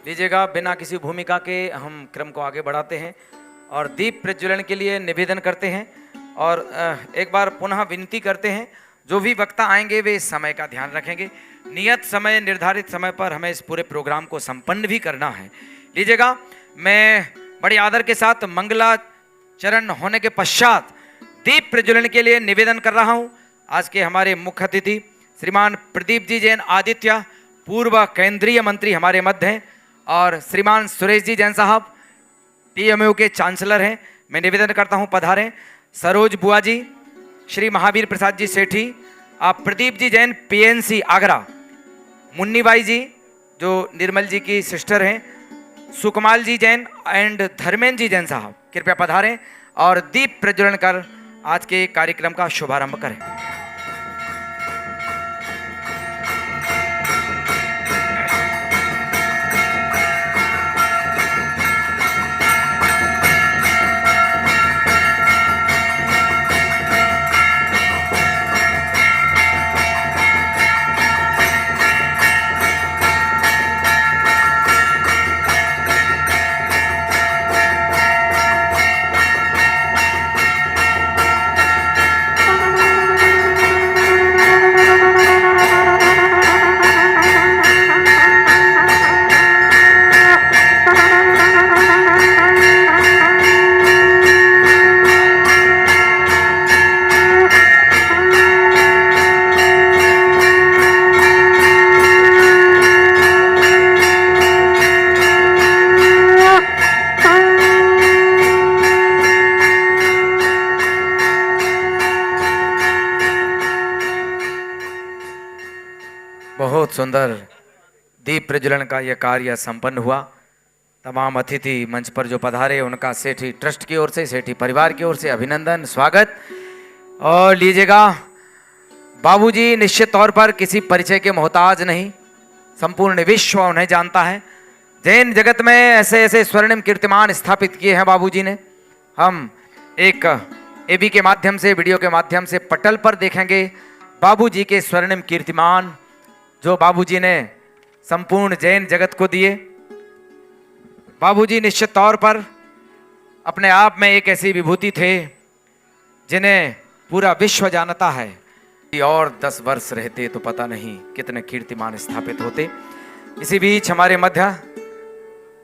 लीजिएगा, बिना किसी भूमिका के हम क्रम को आगे बढ़ाते हैं और दीप प्रज्वलन के लिए निवेदन करते हैं और एक बार पुनः विनती करते हैं, जो भी वक्ता आएंगे वे इस समय का ध्यान रखेंगे। नियत समय, निर्धारित समय पर हमें इस पूरे प्रोग्राम को संपन्न भी करना है। लीजिएगा, मैं बड़े आदर के साथ मंगलाचरण होने के पश्चात दीप प्रज्वलन के लिए निवेदन कर रहा हूं। आज के हमारे मुख्य अतिथि श्रीमान प्रदीप जी जैन आदित्य, पूर्व केंद्रीय मंत्री हमारे मध्य हैं, और श्रीमान सुरेश जी जैन साहब टीएमयू के चांसलर हैं। मैं निवेदन करता हूं पधारें। सरोज बुआ जी, श्री महावीर प्रसाद जी सेठी, आप प्रदीप जी जैन पीएनसी आगरा, मुन्नी बाई जी जो निर्मल जी की सिस्टर हैं, सुकमाल जी जैन एंड धर्मेंद्र जी जैन साहब कृपया पधारें और दीप प्रज्वलन कर आज के कार्यक्रम का शुभारंभ करें। बहुत सुंदर दीप प्रज्वलन का यह कार्य संपन्न हुआ। तमाम अतिथि मंच पर जो पधारे उनका सेठी ट्रस्ट की ओर से, सेठी परिवार की ओर से अभिनंदन, स्वागत। और लीजिएगा, बाबूजी निश्चित तौर पर किसी परिचय के मोहताज नहीं, संपूर्ण विश्व उन्हें जानता है। जैन जगत में ऐसे ऐसे स्वर्णिम कीर्तिमान स्थापित किए हैं बाबूजी ने। हम एक एबी के माध्यम से, वीडियो के माध्यम से पटल पर देखेंगे बाबूजी के स्वर्णिम कीर्तिमान जो बाबूजी ने संपूर्ण जैन जगत को दिए। बाबूजी निश्चित तौर पर अपने आप में एक ऐसी विभूति थे जिन्हें पूरा विश्व जानता है। और 10 वर्ष रहते तो पता नहीं कितने कीर्तिमान स्थापित होते। इसी बीच हमारे मध्य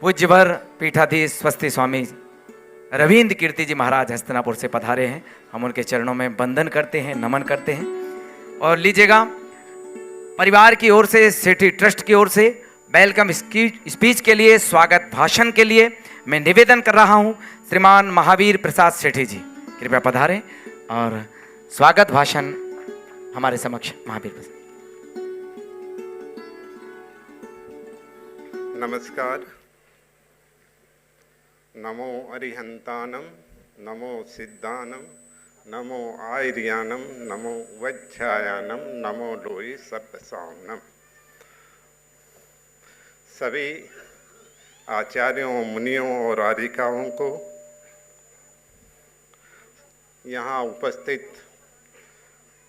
पूज्यवर पीठाधीश स्वस्ति स्वामी रविंद्र कीर्ति जी महाराज हस्तिनापुर से पधारे हैं। हम उनके चरणों में वंदन करते हैं, नमन करते हैं। और लीजिएगा, परिवार की ओर से, सेठी ट्रस्ट की ओर से वेलकम स्पीच के लिए, स्वागत भाषण के लिए मैं निवेदन कर रहा हूं श्रीमान महावीर प्रसाद सेठी जी, कृपया पधारें और स्वागत भाषण हमारे समक्ष महावीर प्रसाद। नमस्कार। नमो अरिहंतानम, नमो सिद्धानम, नमो आर्यानम, नमो वज्रायानम, नमो लोई सर्वसामनम। सभी आचार्यों, मुनियों और आरिकाओं को, यहाँ उपस्थित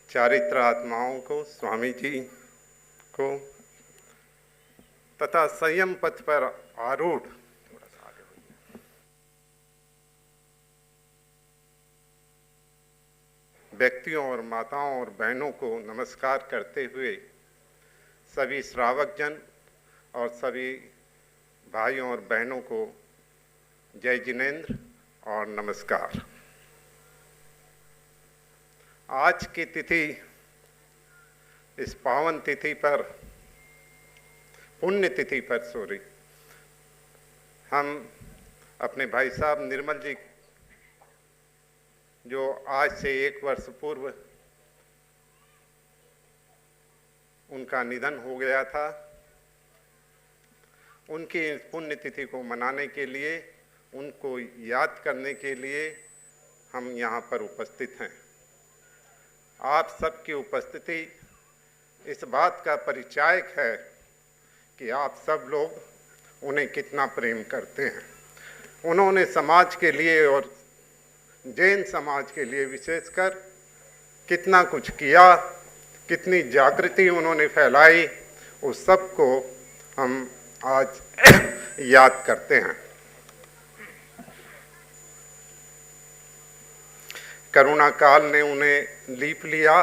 चारित्र आत्माओं को, स्वामी जी को तथा संयम पथ पर आरूढ़ व्यक्तियों और माताओं और बहनों को नमस्कार करते हुए सभी श्रावक जन और सभी भाइयों और बहनों को जय जिनेंद्र और नमस्कार। आज की तिथि, इस पावन तिथि पर, पुण्य तिथि पर हम अपने भाई साहब निर्मल जी जो आज से 1 वर्ष पूर्व उनका निधन हो गया था, उनकी पुण्यतिथि को मनाने के लिए, उनको याद करने के लिए हम यहाँ पर उपस्थित हैं। आप सबकी उपस्थिति इस बात का परिचायक है कि आप सब लोग उन्हें कितना प्रेम करते हैं। उन्होंने समाज के लिए और जैन समाज के लिए विशेषकर कितना कुछ किया, कितनी जागृति उन्होंने फैलाई, उस सब को हम आज याद करते हैं। करुणा काल ने उन्हें लीप लिया।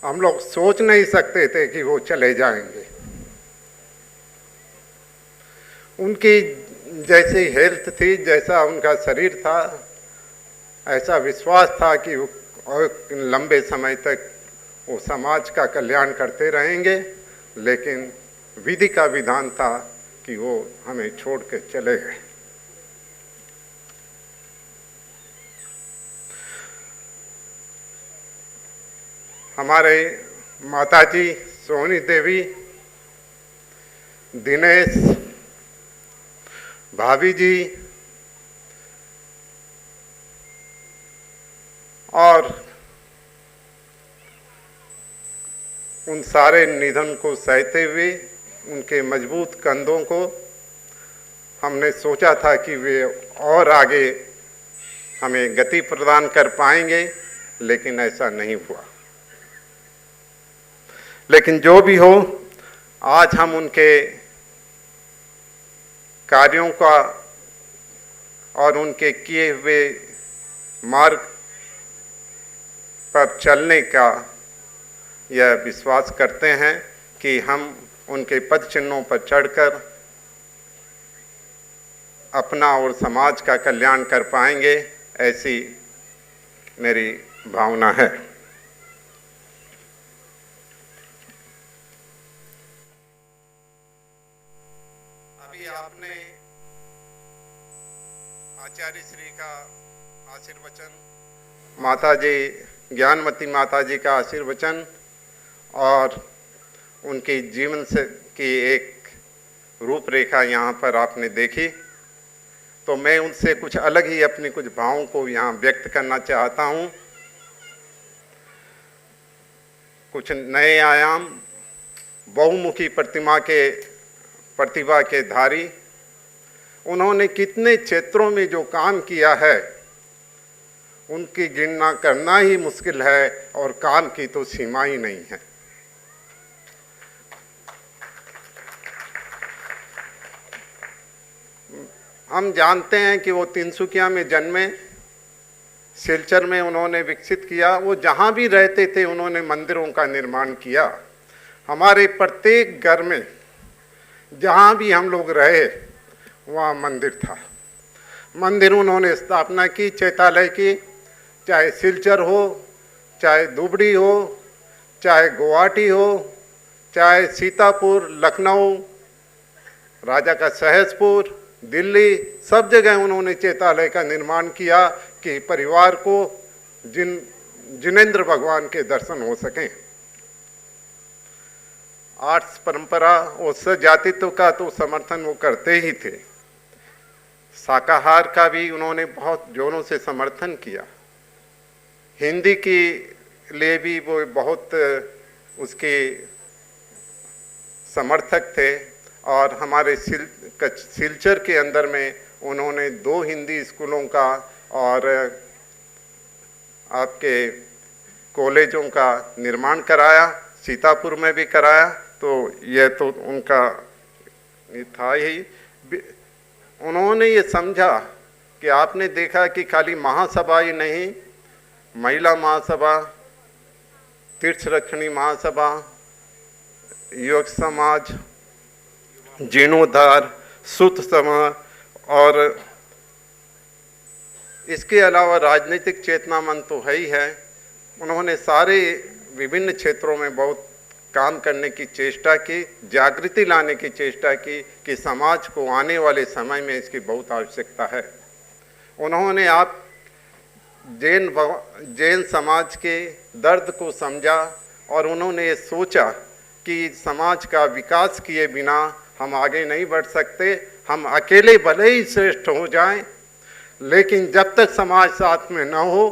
हम लोग सोच नहीं सकते थे कि वो चले जाएंगे। उनकी जैसी हेल्थ थी, जैसा उनका शरीर था, ऐसा विश्वास था कि वो और लंबे समय तक वो समाज का कल्याण करते रहेंगे, लेकिन विधि का विधान था कि वो हमें छोड़ के चले गए। हमारे माताजी सोनी देवी, दिनेश, भाभी जी और उन सारे निधन को सहते हुए उनके मजबूत कंधों को हमने सोचा था कि वे और आगे हमें गति प्रदान कर पाएंगे, लेकिन ऐसा नहीं हुआ। लेकिन जो भी हो, आज हम उनके कार्यों का और उनके किए हुए मार्ग पर चलने का यह विश्वास करते हैं कि हम उनके पद चिन्हों पर चढ़कर अपना और समाज का कल्याण कर पाएंगे, ऐसी मेरी भावना है। अभी आपने आचार्य श्री का आशीर्वचन, माताजी ज्ञानमती माताजी का आशीर्वचन और उनकी जीवन से की एक रूपरेखा यहाँ पर आपने देखी, तो मैं उनसे कुछ अलग ही अपनी कुछ भावों को यहाँ व्यक्त करना चाहता हूँ। कुछ नए आयाम, बहुमुखी प्रतिभा के धारी, उन्होंने कितने क्षेत्रों में जो काम किया है उनकी गिनना करना ही मुश्किल है, और काम की तो सीमा ही नहीं है। हम जानते हैं कि वो तिनसुकिया में जन्मे, सिलचर में उन्होंने विकसित किया। वो जहाँ भी रहते थे उन्होंने मंदिरों का निर्माण किया। हमारे प्रत्येक घर में जहाँ भी हम लोग रहे वहाँ मंदिर था। मंदिर उन्होंने स्थापना की, चैतालय की, चाहे सिलचर हो, चाहे दुबड़ी हो, चाहे गुवाहाटी हो, चाहे सीतापुर, लखनऊ, राजा का सहसपुर, दिल्ली, सब जगह उन्होंने चैतालय का निर्माण किया कि परिवार को जिनेंद्र भगवान के दर्शन हो सकें। आर्ट्स परंपरा और सजातित्व का तो समर्थन वो करते ही थे। शाकाहार का भी उन्होंने बहुत जोरों से समर्थन किया। हिंदी के लिए भी वो बहुत उसके समर्थक थे, और हमारे सिलचर के अंदर में उन्होंने 2 हिंदी स्कूलों का और आपके कॉलेजों का निर्माण कराया, सीतापुर में भी कराया। तो यह तो उनका था ही। उन्होंने ये समझा कि आपने देखा कि खाली महासभा ही नहीं, महिला महासभा, तीर्थरक्षणी महासभा, युवक समाज, जीर्णोद्धार, सुत समाज, और इसके अलावा राजनीतिक चेतना मन तो है ही है। उन्होंने सारे विभिन्न क्षेत्रों में बहुत काम करने की चेष्टा की, जागृति लाने की चेष्टा की कि समाज को आने वाले समय में इसकी बहुत आवश्यकता है। उन्होंने आप जैन समाज के दर्द को समझा, और उन्होंने ये सोचा कि समाज का विकास किए बिना हम आगे नहीं बढ़ सकते। हम अकेले भले ही श्रेष्ठ हो जाएं, लेकिन जब तक समाज साथ में न हो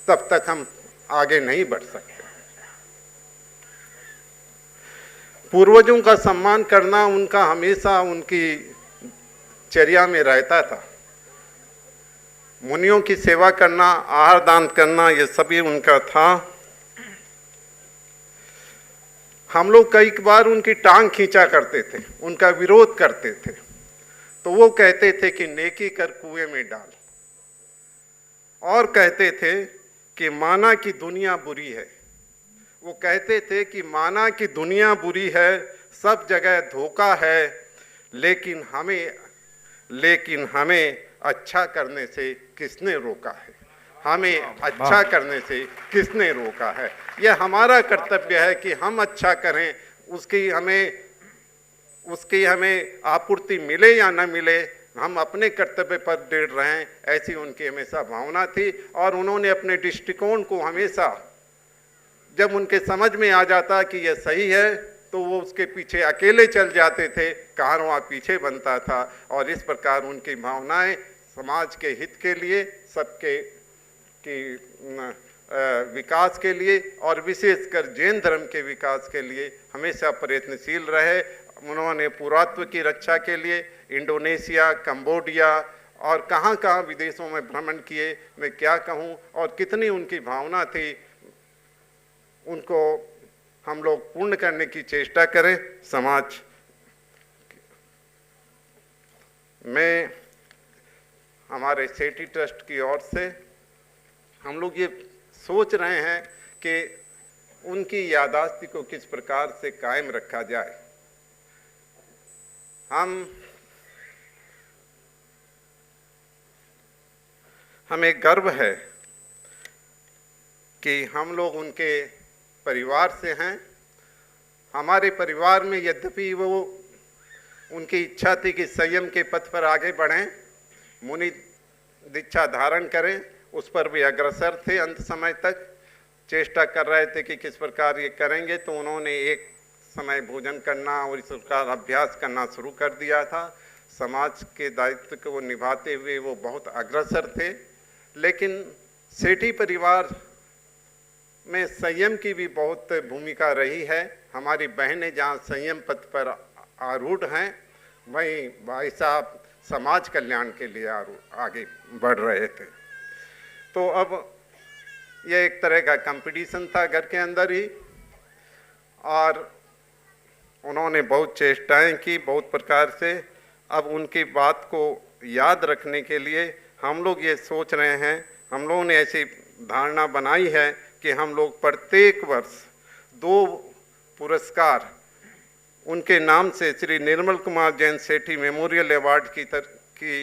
तब तक हम आगे नहीं बढ़ सकते। पूर्वजों का सम्मान करना उनका हमेशा उनकी चर्या में रहता था। मुनियों की सेवा करना, आहार दान करना, ये सभी उनका था। हम लोग कई बार उनकी टांग खींचा करते थे, उनका विरोध करते थे, तो वो कहते थे कि नेकी कर कुएं में डाल, और कहते थे कि माना कि दुनिया बुरी है। वो कहते थे कि माना कि दुनिया बुरी है, सब जगह धोखा है, लेकिन हमें अच्छा करने से किसने रोका है, हमें अच्छा करने से किसने रोका है। यह हमारा कर्तव्य है कि हम अच्छा करें, उसकी हमें आपूर्ति मिले या न मिले, हम अपने कर्तव्य पर दृढ़ रहें, ऐसी उनकी हमेशा भावना थी। और उन्होंने अपने दृष्टिकोण को हमेशा, जब उनके समझ में आ जाता कि यह सही है, तो वो उसके पीछे अकेले चल जाते थे, कारवां पीछे बनता था। और इस प्रकार उनकी भावनाएं समाज के हित के लिए, सबके विकास के लिए, और विशेषकर जैन धर्म के विकास के लिए हमेशा प्रयत्नशील रहे। उन्होंने पुरातत्व की रक्षा के लिए इंडोनेशिया, कंबोडिया और कहाँ कहाँ विदेशों में भ्रमण किए, मैं क्या कहूँ, और कितनी उनकी भावना थी, उनको हम लोग पूर्ण करने की चेष्टा करें। समाज में हमारे सेठी ट्रस्ट की ओर से हम लोग ये सोच रहे हैं कि उनकी याददाश्त को किस प्रकार से कायम रखा जाए। हमें गर्व है कि हम लोग उनके परिवार से हैं। हमारे परिवार में यद्यपि वो उनकी इच्छा थी कि संयम के पथ पर आगे बढ़ें, मुनि दीक्षा धारण करें, उस पर भी अग्रसर थे। अंत समय तक चेष्टा कर रहे थे कि किस प्रकार ये करेंगे, तो उन्होंने एक समय भोजन करना और इस प्रकार अभ्यास करना शुरू कर दिया था। समाज के दायित्व को निभाते हुए वो बहुत अग्रसर थे। लेकिन सेठी परिवार में संयम की भी बहुत भूमिका रही है। हमारी बहनें जहाँ संयम पथ पर आरूढ़ हैं, वहीं भाई साहब समाज कल्याण के लिए आगे बढ़ रहे थे। तो अब यह एक तरह का कंपटीशन था घर के अंदर ही, और उन्होंने बहुत चेष्टाएं की बहुत प्रकार से। अब उनकी बात को याद रखने के लिए हम लोग ये सोच रहे हैं, हम लोगों ने ऐसी धारणा बनाई है कि हम लोग प्रत्येक वर्ष 2 पुरस्कार उनके नाम से श्री निर्मल कुमार जैन सेठी मेमोरियल अवार्ड की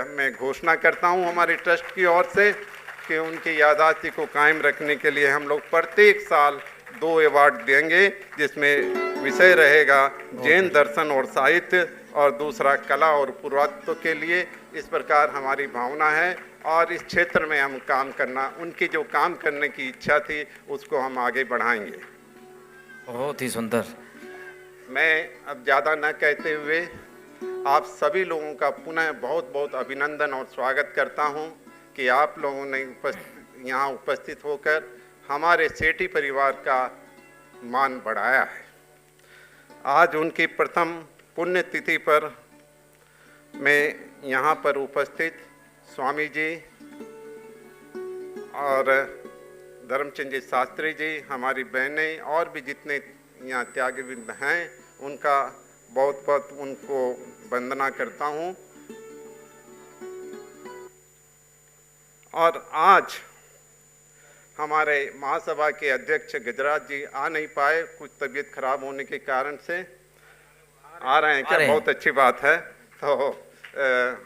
मैं घोषणा करता हूं हमारे ट्रस्ट की ओर से, कि उनकी याददाश्त को कायम रखने के लिए हम लोग प्रत्येक साल 2 अवार्ड देंगे, जिसमें विषय रहेगा जैन दर्शन और साहित्य, और दूसरा कला और पुरातत्व के लिए। इस प्रकार हमारी भावना है, और इस क्षेत्र में हम काम करना, उनकी जो काम करने की इच्छा थी उसको हम आगे बढ़ाएंगे। बहुत ही सुंदर। मैं अब ज़्यादा न कहते हुए आप सभी लोगों का पुनः बहुत बहुत अभिनंदन और स्वागत करता हूं कि आप लोगों ने यहाँ उपस्थित होकर हमारे सेठी परिवार का मान बढ़ाया है। आज उनकी प्रथम पुण्यतिथि पर मैं यहाँ पर उपस्थित स्वामी जी और धर्मचंद जी शास्त्री जी, हमारी बहनें और भी जितने यहाँ त्यागविद हैं, उनका बहुत बहुत उनको वंदना करता हूँ। और आज हमारे महासभा के अध्यक्ष गजराज जी आ नहीं पाए, कुछ तबीयत खराब होने के कारण से। आ रहे हैं क्या? बहुत अच्छी बात है। तो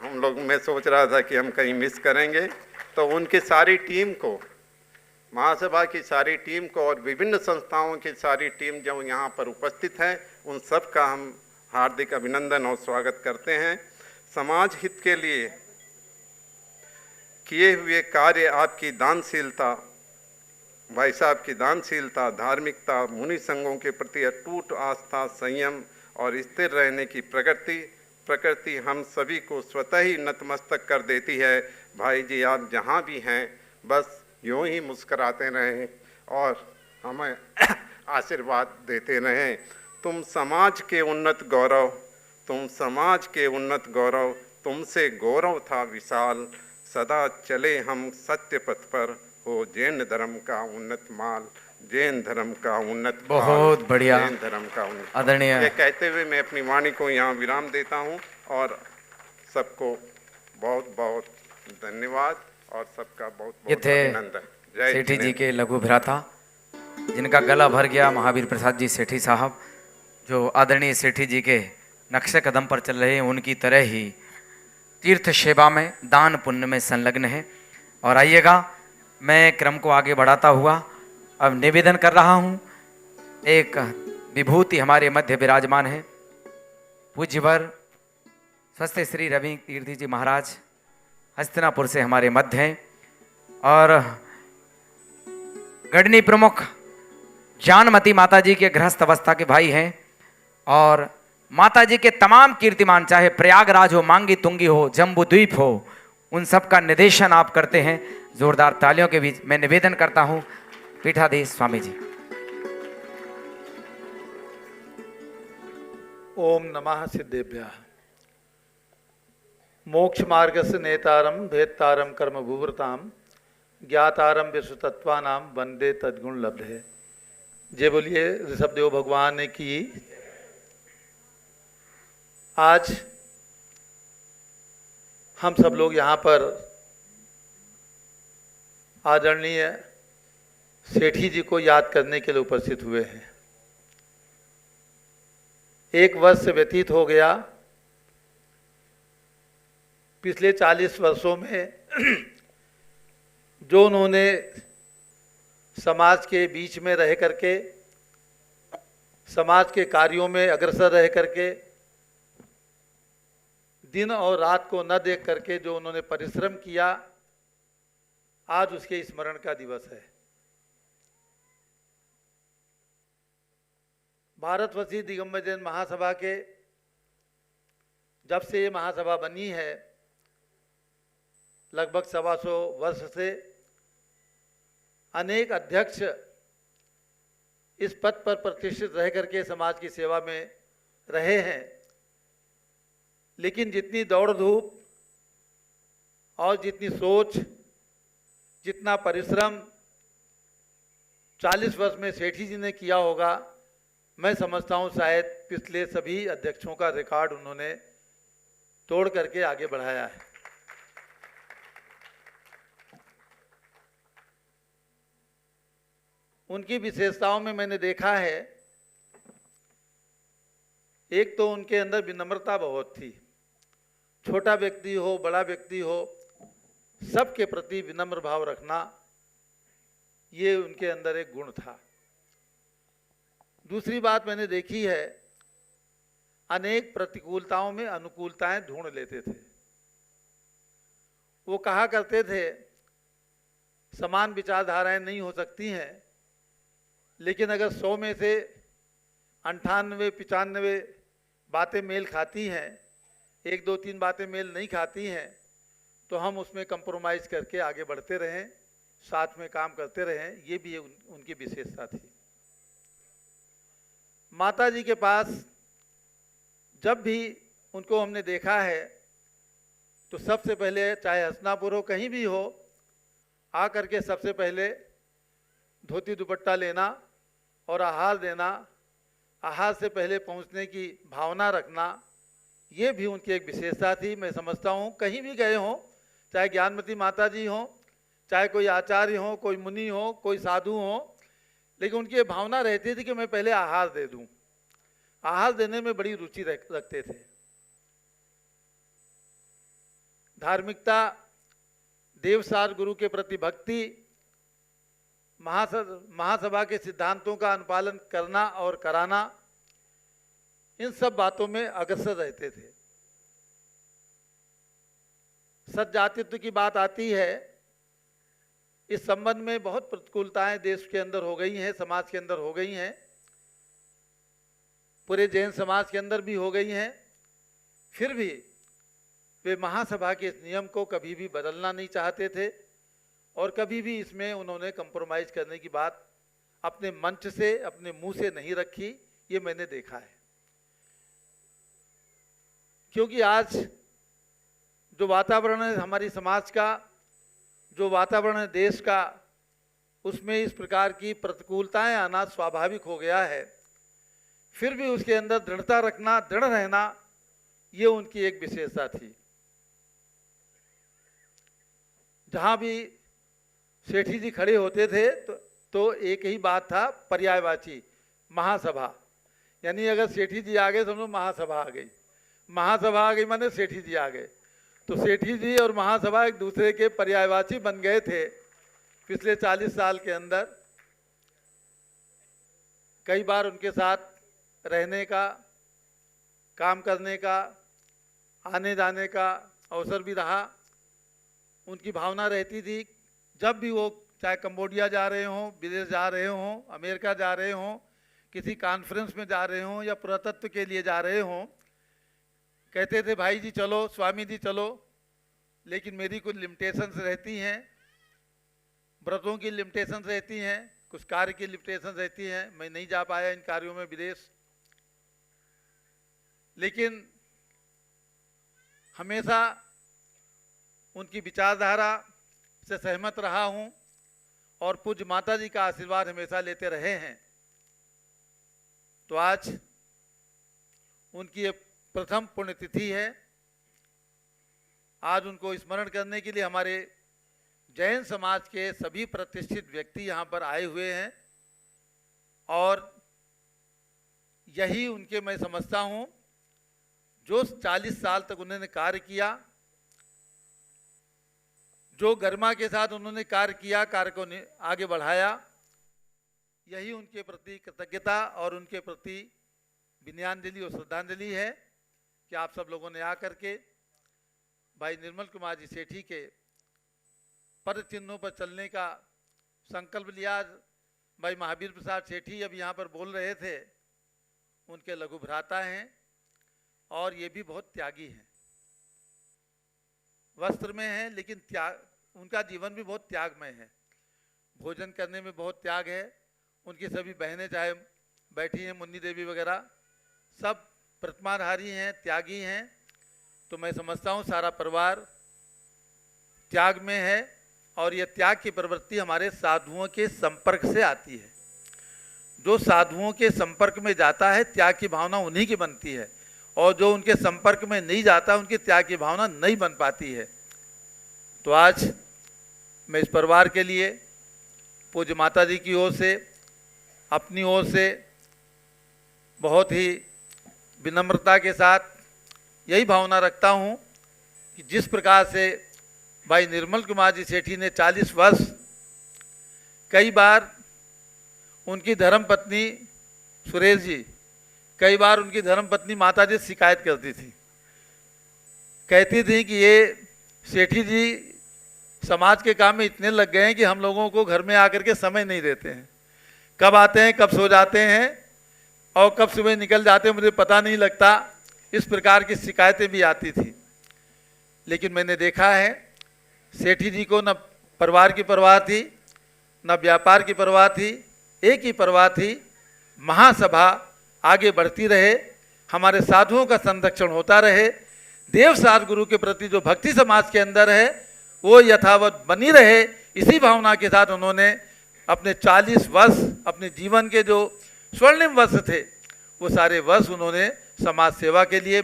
हम लोग, मैं सोच रहा था कि हम कहीं मिस करेंगे, तो उनकी सारी टीम को, महासभा की सारी टीम को और विभिन्न संस्थाओं की सारी टीम जो यहाँ पर उपस्थित है, उन सब का हम हार्दिक अभिनंदन और स्वागत करते हैं। समाज हित के लिए किए हुए कार्य, आपकी दानशीलता, भाई साहब की दानशीलता, धार्मिकता, मुनि संघों के प्रति अटूट आस्था, संयम और स्थिर रहने की प्रकृति हम सभी को स्वतः ही नतमस्तक कर देती है। भाई जी, आप जहाँ भी हैं बस यूँ ही मुस्कराते रहें और हमें आशीर्वाद देते रहें। तुम समाज के उन्नत गौरव, तुम समाज के उन्नत गौरव, तुमसे गौरव था विशाल, सदा चले हम सत्य पथ पर, हो जैन धर्म का उन्नत माल, जैन धर्म का उन्नत बहुत काल, बढ़िया। जैन धर्म का उन्नत आदरणीय। ये कहते हुए मैं अपनी वाणी को यहाँ विराम देता हूँ और सबको बहुत बहुत धन्यवाद और सबका बहुत ये बहुत थे अभिनंदन। जय सेठी जी जिनेन्द्र। के लघु भ्राता, जिनका गला भर गया, महावीर प्रसाद जी सेठी साहब, जो आदरणीय सेठी जी के नक्शे कदम पर चल रहे हैं, उनकी तरह ही तीर्थ सेवा में, दान पुण्य में संलग्न है। और आइएगा, मैं क्रम को आगे बढ़ाता हुआ अब निवेदन कर रहा हूँ। एक विभूति हमारे मध्य विराजमान है, पूज्यवर स्वस्थ श्री रवि तीर्थी जी महाराज हस्तिनापुर से हमारे मध्य हैं, और गढ़नी प्रमुख जानमती माता जी के गृहस्थ अवस्था के भाई हैं, और माता जी के तमाम कीर्तिमान, चाहे प्रयागराज हो, मांगी तुंगी हो, जम्बू द्वीप हो, उन सब का निर्देशन आप करते हैं। जोरदार तालियों के बीच मैं निवेदन करता हूं, पीठाधीश स्वामी जी। ओम नमः सिद्धेभ्यः। मोक्ष मार्गस्य नेतारम भेत्तारम कर्म भूवृताम ज्ञातारम विश्वतत्वानां वंदे तद्गुण लब्धे। जय बोलिए ऋषभदेव भगवान की। आज हम सब लोग यहाँ पर आदरणीय सेठी जी को याद करने के लिए उपस्थित हुए हैं। एक वर्ष व्यतीत हो गया। पिछले 40 वर्षों में जो उन्होंने समाज के बीच में रह करके, समाज के कार्यों में अग्रसर रह करके, दिन और रात को न देख करके जो उन्होंने परिश्रम किया, आज उसके स्मरण का दिवस है। भारतवर्षीय दिगंबर जैन महासभा के जब से ये महासभा बनी है, लगभग 125 वर्ष से अनेक अध्यक्ष इस पद पर प्रतिष्ठित रह करके समाज की सेवा में रहे हैं, लेकिन जितनी दौड़ धूप और जितनी सोच, जितना परिश्रम 40 वर्ष में सेठी जी ने किया होगा, मैं समझता हूँ शायद पिछले सभी अध्यक्षों का रिकॉर्ड उन्होंने तोड़ करके आगे बढ़ाया है। उनकी विशेषताओं में मैंने देखा है, एक तो उनके अंदर विनम्रता बहुत थी। छोटा व्यक्ति हो, बड़ा व्यक्ति हो, सबके प्रति विनम्र भाव रखना, ये उनके अंदर एक गुण था। दूसरी बात मैंने देखी है, अनेक प्रतिकूलताओं में अनुकूलताएं ढूंढ लेते थे। वो कहा करते थे, समान विचारधाराएं नहीं हो सकती हैं, लेकिन अगर 100 में से 98-95 बातें मेल खाती हैं, 1, 2, 3 बातें मेल नहीं खाती हैं, तो हम उसमें कंप्रोमाइज़ करके आगे बढ़ते रहें, साथ में काम करते रहें। ये भी उनकी विशेषता थी। माता जी के पास जब भी उनको हमने देखा है, तो सबसे पहले, चाहे हसनापुर हो, कहीं भी हो, आ करके सबसे पहले धोती दुपट्टा लेना और आहार देना, आहार से पहले पहुंचने की भावना रखना, ये भी उनकी एक विशेषता थी। मैं समझता हूँ कहीं भी गए हों, चाहे ज्ञानमती माता जी हों, चाहे कोई आचार्य हो, कोई मुनि हो, कोई साधु हो, लेकिन उनकी ये भावना रहती थी कि मैं पहले आहार दे दूं। आहार देने में बड़ी रुचि रखते थे। धार्मिकता, देवसार गुरु के प्रति भक्ति, महासभा के सिद्धांतों का अनुपालन करना और कराना, इन सब बातों में अग्रसर रहते थे। सज्जातित्व की बात आती है, इस संबंध में बहुत प्रतिकूलताएं देश के अंदर हो गई हैं, समाज के अंदर हो गई हैं, पूरे जैन समाज के अंदर भी हो गई हैं। फिर भी वे महासभा के इस नियम को कभी भी बदलना नहीं चाहते थे और कभी भी इसमें उन्होंने कंप्रोमाइज़ करने की बात अपने मंच से, अपने मुंह से नहीं रखी। ये मैंने देखा है। क्योंकि आज जो वातावरण है हमारी समाज का, जो वातावरण है देश का, उसमें इस प्रकार की प्रतिकूलताएं आना स्वाभाविक हो गया है, फिर भी उसके अंदर दृढ़ता रखना, दृढ़ रहना, ये उनकी एक विशेषता थी। जहां भी सेठी जी खड़े होते थे तो एक ही बात था, पर्यायवाची, महासभा। यानी अगर सेठी जी आ गए समझो महासभा आ गई, महासभा आ गई माने सेठी जी आ गए। तो सेठी जी और महासभा एक दूसरे के पर्यायवाची बन गए थे। पिछले 40 साल के अंदर कई बार उनके साथ रहने का, काम करने का, आने जाने का अवसर भी रहा। उनकी भावना रहती थी जब भी वो चाहे कंबोडिया जा रहे हों, विदेश जा रहे हों, अमेरिका जा रहे हों, किसी कॉन्फ्रेंस में जा रहे हों या पुरातत्व के लिए जा रहे हों, कहते थे भाई जी चलो, स्वामी जी चलो, लेकिन मेरी कुछ लिमिटेशंस रहती हैं, व्रतों की लिमिटेशंस रहती हैं, कुछ कार्य की लिमिटेशंस रहती हैं, मैं नहीं जा पाया इन कार्यों में विदेश। लेकिन हमेशा उनकी विचारधारा से सहमत रहा हूं और पूज्य माता जी का आशीर्वाद हमेशा लेते रहे हैं। तो आज उनकी ये प्रथम पुण्यतिथि है। आज उनको स्मरण करने के लिए हमारे जैन समाज के सभी प्रतिष्ठित व्यक्ति यहाँ पर आए हुए हैं और यही उनके, मैं समझता हूँ, जो 40 साल तक उन्होंने कार्य किया, जो गरिमा के साथ उन्होंने कार्य किया, कार्य को आगे बढ़ाया, यही उनके प्रति कृतज्ञता और उनके प्रति विनयाञ्जलि और श्रद्धांजलि है कि आप सब लोगों ने आकर के भाई निर्मल कुमार जी सेठी के पद चिन्हों पर चलने का संकल्प लिया। भाई महावीर प्रसाद सेठी अब यहाँ पर बोल रहे थे, उनके लघु भ्राता हैं और ये भी बहुत त्यागी हैं। वस्त्र में हैं लेकिन त्याग, उनका जीवन भी बहुत त्यागमय है। भोजन करने में बहुत त्याग है। उनकी सभी बहनें चाहे बैठी हैं, मुन्नी देवी वगैरह, सब प्रतिमाधारी हैं, त्यागी हैं। तो मैं समझता हूँ सारा परिवार त्याग में है और ये त्याग की प्रवृत्ति हमारे साधुओं के संपर्क से आती है। जो साधुओं के संपर्क में जाता है त्याग की भावना उन्हीं की बनती है और जो उनके संपर्क में नहीं जाता उनकी त्याग की भावना नहीं बन पाती है। तो आज मैं इस परिवार के लिए पूज्य माता जी की ओर से, अपनी ओर से बहुत ही विनम्रता के साथ यही भावना रखता हूँ कि जिस प्रकार से भाई निर्मल कुमार जी सेठी ने 40 वर्ष, कई बार उनकी धर्मपत्नी सुरेश जी, कई बार उनकी धर्मपत्नी माता जी शिकायत करती थी, कहती थी कि ये सेठी जी समाज के काम में इतने लग गए हैं कि हम लोगों को घर में आकर के समय नहीं देते हैं। कब आते हैं, कब सो जाते हैं और कब सुबह निकल जाते हैं मुझे पता नहीं लगता। इस प्रकार की शिकायतें भी आती थी। लेकिन मैंने देखा है सेठी जी को न परिवार की परवाह थी, न व्यापार की परवाह थी, एक ही परवाह थी, महासभा आगे बढ़ती रहे, हमारे साधुओं का संरक्षण होता रहे, देव साध गुरु के प्रति जो भक्ति समाज के अंदर है वो यथावत बनी रहे। इसी भावना के साथ उन्होंने अपने 40 वर्ष, अपने जीवन के जो स्वर्णिम वर्ष थे, वो सारे वर्ष उन्होंने समाज सेवा के लिए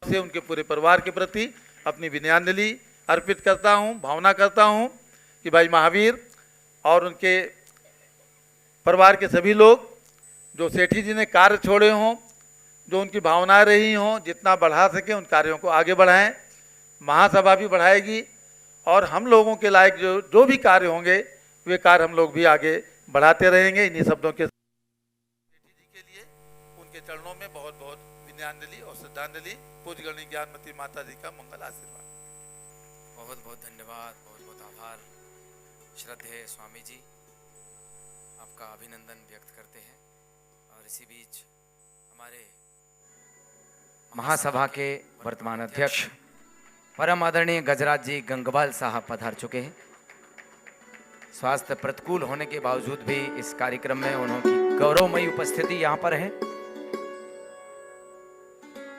से उनके पूरे परिवार के प्रति अपनी विनयाञ्जलि अर्पित करता हूँ। भावना करता हूँ कि भाई महावीर और उनके परिवार के सभी लोग जो सेठी जी ने कार्य छोड़े हों, जो उनकी भावनाएं रही हों, जितना बढ़ा सके उन कार्यों को आगे बढ़ाएं। महासभा भी बढ़ाएगी और हम लोगों के लायक जो भी कार्य होंगे वे कार्य हम लोग भी आगे बढ़ाते रहेंगे। इन्हीं शब्दों के सेठी जी के लिए उनके चरणों में बहुत बहुत विनयाञ्जलि और श्रद्धांजलि। पूज्य गणी ज्ञानमती माता जी का मंगल आशीर्वाद। बहुत बहुत धन्यवाद, बहुत बहुत आभार। श्रद्धेय स्वामी जी, आपका अभिनंदन व्यक्त करते हैं। और इसी बीच हमारे महासभा के वर्तमान अध्यक्ष परम आदरणीय गजराज जी गंगवाल साहब पधार चुके हैं। स्वास्थ्य प्रतिकूल होने के बावजूद भी इस कार्यक्रम में उनकी गौरवमयी उपस्थिति यहाँ पर है।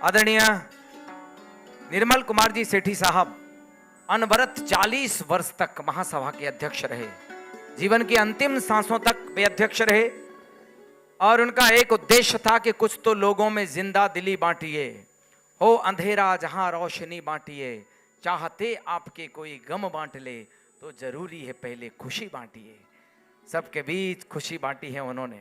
आदरणीय निर्मल कुमार जी सेठी साहब अनवरत 40 वर्ष तक महासभा के अध्यक्ष रहे, जीवन की अंतिम सांसों तक वे अध्यक्ष रहे। और उनका एक उद्देश्य था कि कुछ तो लोगों में जिंदा दिली बांटिए, हो अंधेरा जहां रोशनी बांटिए, चाहते आपके कोई गम बांट ले तो जरूरी है पहले खुशी बांटिए। सबके बीच खुशी बांटी है उन्होंने।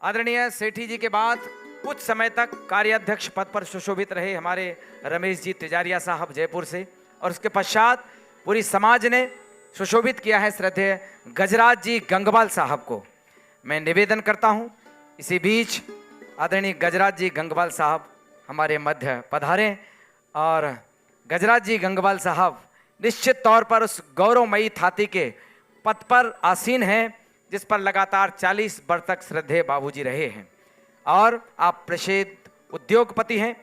आदरणीय सेठी जी के बाद कुछ समय तक कार्याध्यक्ष पद पर सुशोभित रहे हमारे रमेश जी तिजारिया साहब जयपुर से, और उसके पश्चात पूरी समाज ने सुशोभित किया है श्रद्धेय गजराज जी गंगवाल साहब को। मैं निवेदन करता हूं इसी बीच आदरणीय गजराज जी गंगवाल साहब हमारे मध्य पधारें, और गजराज जी गंगवाल साहब निश्चित तौर पर उस गौरवमयी थाती के पद पर आसीन हैं जिस पर लगातार 40 वर्ष तक श्रद्धेय बाबूजी रहे हैं, और आप प्रसिद्ध उद्योगपति हैं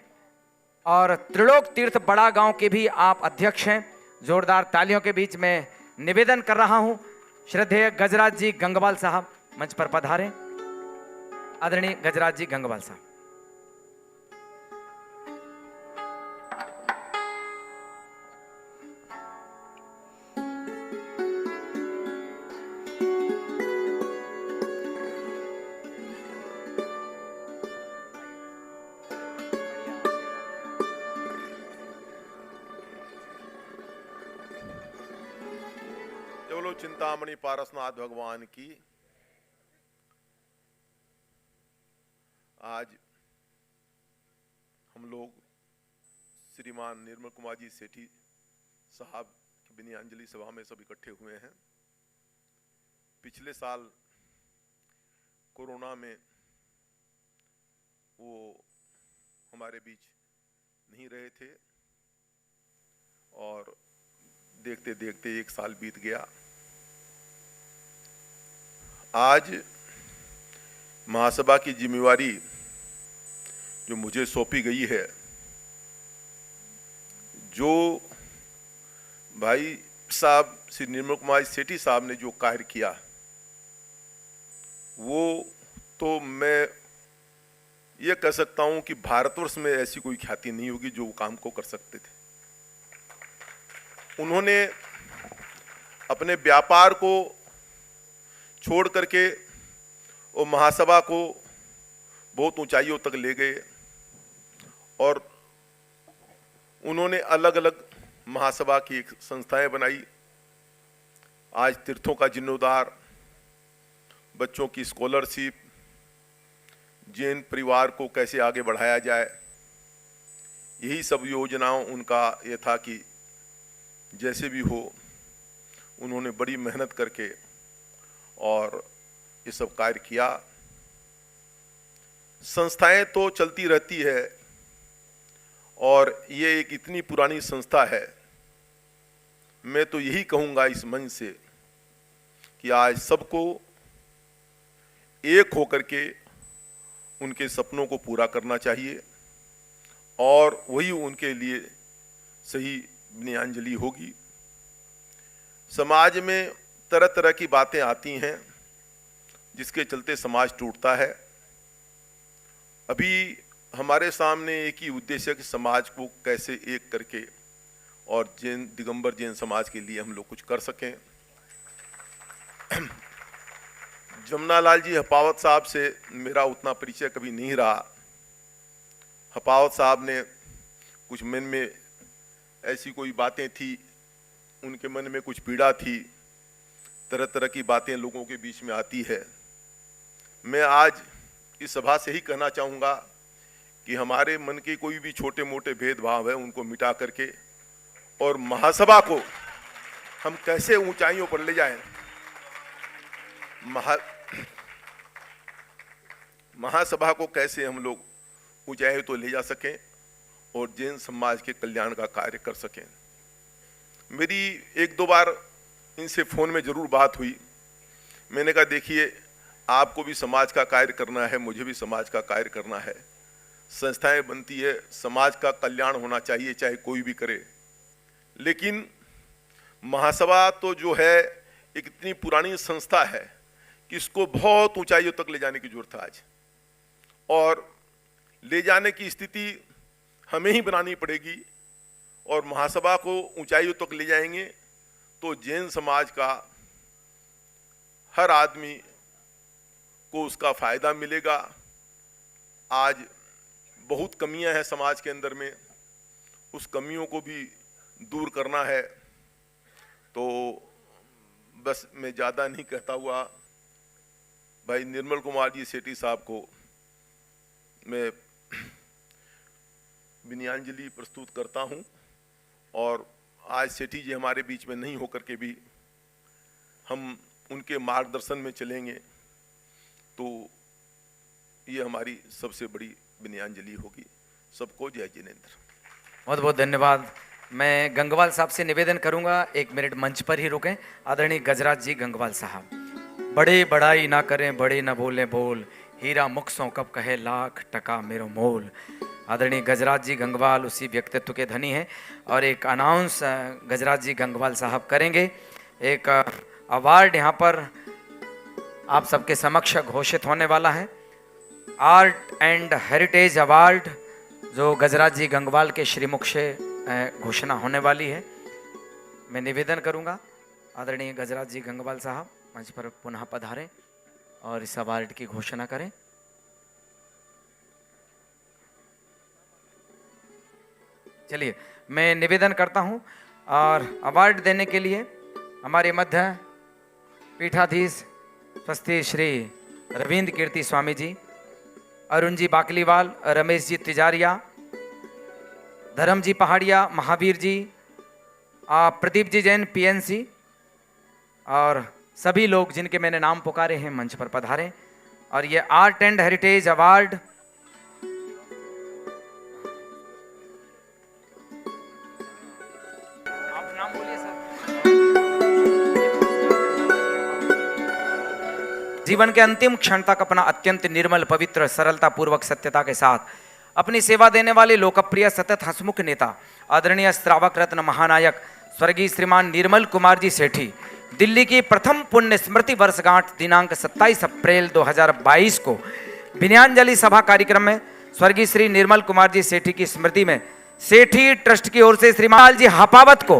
और त्रिलोक तीर्थ बड़ा गांव के भी आप अध्यक्ष हैं। जोरदार तालियों के बीच में निवेदन कर रहा हूं, श्रद्धेय गजराज जी गंगवाल साहब मंच पर पधारें। आदरणीय गजराज जी गंगवाल साहब। बोलो चिंतामणि पारसनाथ भगवान की। आज हम लोग श्रीमान निर्मल कुमार जी सेठी साहब की विनयाञ्जलि सभा में सब इकट्ठे हुए हैं। पिछले साल कोरोना में वो हमारे बीच नहीं रहे थे और देखते देखते एक साल बीत गया। आज महासभा की जिम्मेवारी जो मुझे सौंपी गई है, जो भाई साहब श्री निर्मल कुमार सेठी साहब ने जो कार्य किया, वो तो मैं ये कह सकता हूं कि भारतवर्ष में ऐसी कोई ख्याति नहीं होगी जो काम को कर सकते थे। उन्होंने अपने व्यापार को छोड़ करके और महासभा को बहुत ऊंचाइयों तक ले गए और उन्होंने अलग अलग महासभा की संस्थाएं बनाई। आज तीर्थों का जीर्णोद्धार, बच्चों की स्कॉलरशिप, जैन परिवार को कैसे आगे बढ़ाया जाए, यही सब योजनाओं उनका ये था कि जैसे भी हो उन्होंने बड़ी मेहनत करके और ये सब कार्य किया। संस्थाएं तो चलती रहती है और ये एक इतनी पुरानी संस्था है। मैं तो यही कहूँगा इस मंच से कि आज सबको एक होकर के उनके सपनों को पूरा करना चाहिए और वही उनके लिए सही विनयाञ्जलि होगी। समाज में तरह तरह की बातें आती हैं जिसके चलते समाज टूटता है। अभी हमारे सामने एक ही उद्देश्य है कि समाज को कैसे एक करके और जैन दिगंबर जैन समाज के लिए हम लोग कुछ कर सकें। जमुनालाल जी हपावत साहब से मेरा उतना परिचय कभी नहीं रहा। हपावत साहब ने कुछ मन में ऐसी कोई बातें थी, उनके मन में कुछ पीड़ा थी, तरह तरह की बातें लोगों के बीच में आती है। मैं आज इस सभा से ही कहना चाहूँगा कि हमारे मन के कोई भी छोटे मोटे भेदभाव है उनको मिटा करके और महासभा को हम कैसे ऊंचाइयों पर ले जाएं, महासभा को कैसे हम लोग ऊंचाइयों तो ले जा सकें और जैन समाज के कल्याण का कार्य कर सकें। मेरी एक दो बार इनसे फ़ोन में ज़रूर बात हुई। मैंने कहा देखिए आपको भी समाज का कार्य करना है, मुझे भी समाज का कार्य करना है। संस्थाएं बनती है, समाज का कल्याण होना चाहिए चाहे कोई भी करे, लेकिन महासभा तो जो है एक इतनी पुरानी संस्था है कि इसको बहुत ऊंचाइयों तक ले जाने की जरूरत है आज, और ले जाने की स्थिति हमें ही बनानी पड़ेगी और महासभा को ऊंचाइयों तक ले जाएंगे तो जैन समाज का हर आदमी को उसका फायदा मिलेगा। आज बहुत कमियां हैं समाज के अंदर में, उस कमियों को भी दूर करना है। तो बस मैं ज़्यादा नहीं कहता हुआ भाई निर्मल कुमार जी सेठी साहब को मैं विनयान्जलि प्रस्तुत करता हूं। और आज सेठी जी हमारे बीच में नहीं होकर के भी हम उनके मार्गदर्शन में चलेंगे, तो ये हमारी सबसे बड़ी विनयान्जलि होगी। सबको जय जिनेंद्र। बहुत बहुत धन्यवाद। मैं गंगवाल साहब से निवेदन करूंगा 1 मिनट मंच पर ही रुकें। आदरणीय गजराज जी गंगवाल साहब, बड़े बड़ाई ना करें बड़े ना बोले बोल, हीरा मुख सौ कब कहे लाख टका मेरो मोल। आदरणीय गजराज जी गंगवाल उसी व्यक्तित्व के धनी हैं और एक अनाउंस गजराज जी गंगवाल साहब करेंगे। एक अवार्ड यहाँ पर आप सबके समक्ष घोषित होने वाला है, आर्ट एंड हेरिटेज अवार्ड, जो गजराज जी गंगवाल के श्रीमुख से घोषणा होने वाली है। मैं निवेदन करूंगा आदरणीय गजराज जी गंगवाल साहब मंच पर पुनः पधारें और इस अवार्ड की घोषणा करें। चलिए मैं निवेदन करता हूं और अवार्ड देने के लिए हमारे मध्य पीठाधीश स्वस्ति श्री रविंद्र कीर्ति स्वामी जी, अरुण जी बाकलीवाल, रमेश जी तिजारिया, धर्म जी पहाड़िया, महावीर जी, प्रदीप जी जैन पीएनसी और सभी लोग जिनके मैंने नाम पुकारे हैं मंच पर पधारें। और ये आर्ट एंड हेरिटेज अवार्ड आप नाम बोलिए सर। जीवन के अंतिम क्षण तक अपना अत्यंत निर्मल पवित्र सरलता पूर्वक सत्यता के साथ अपनी सेवा देने वाले लोकप्रिय सतत हंसमुख नेता आदरणीय श्रावक रत्न महानायक स्वर्गीय श्रीमान निर्मल कुमार जी सेठी दिल्ली की प्रथम पुण्य स्मृति वर्षगांठ दिनांक 27 अप्रैल 2022 को विनयान्जलि सभा कार्यक्रम में स्वर्गीय श्री निर्मल कुमार जी सेठी की स्मृति में सेठी ट्रस्ट की ओर से श्रीमान जी हापावत को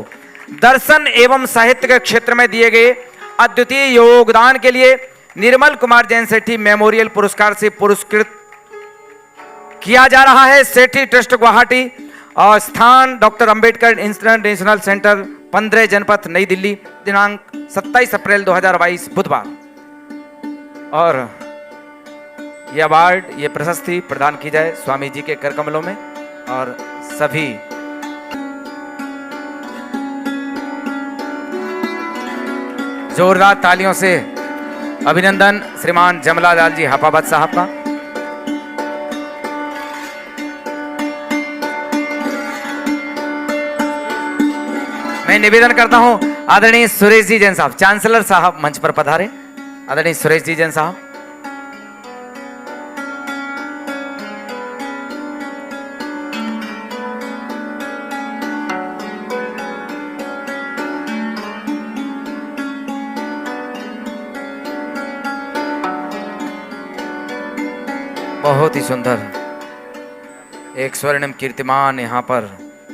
दर्शन एवं साहित्य के क्षेत्र में दिए गए अद्वितीय योगदान के लिए निर्मल कुमार जैन सेठी मेमोरियल पुरस्कार से पुरस्कृत किया जा रहा है। सेठी ट्रस्ट गुवाहाटी और स्थान डॉक्टर अंबेडकर इंटरनेशनल सेंटर 15 जनपथ नई दिल्ली दिनांक 27 अप्रैल 2022 बुधवार। और ये अवार्ड ये प्रशस्ति प्रदान की जाए स्वामी जी के कर कमलों में और सभी जोरदार तालियों से अभिनंदन श्रीमान जमलालाल जी हापावत साहब का। मैं निवेदन करता हूं आदरणीय सुरेश जी जैन साहब, चांसलर साहब मंच पर पधारे। आदरणीय सुरेश जी जैन साहब। बहुत ही सुंदर एक स्वर्णिम कीर्तिमान यहाँ पर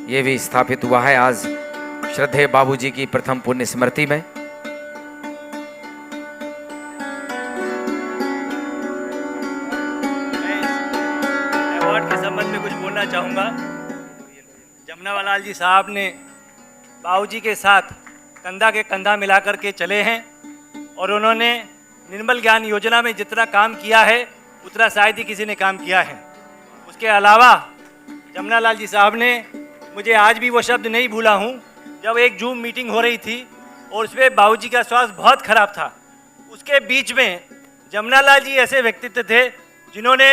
यह भी स्थापित हुआ है आज श्रद्धेय बाबूजी की प्रथम पुण्य स्मृति में। अवार्ड के संबंध में कुछ बोलना चाहूँगा। जमनालाल जी साहब ने बाबूजी के साथ कंधा के कंधा मिलाकर के चले हैं और उन्होंने निर्मल ज्ञान योजना में जितना काम किया है उतना शायद ही किसी ने काम किया है। उसके अलावा जमनालाल जी साहब ने, मुझे आज भी वो शब्द नहीं भूला हूँ, जब एक जूम मीटिंग हो रही थी और उसमें बाबूजी का स्वास्थ्य बहुत खराब था, उसके बीच में जमनालाल जी ऐसे व्यक्तित्व थे जिन्होंने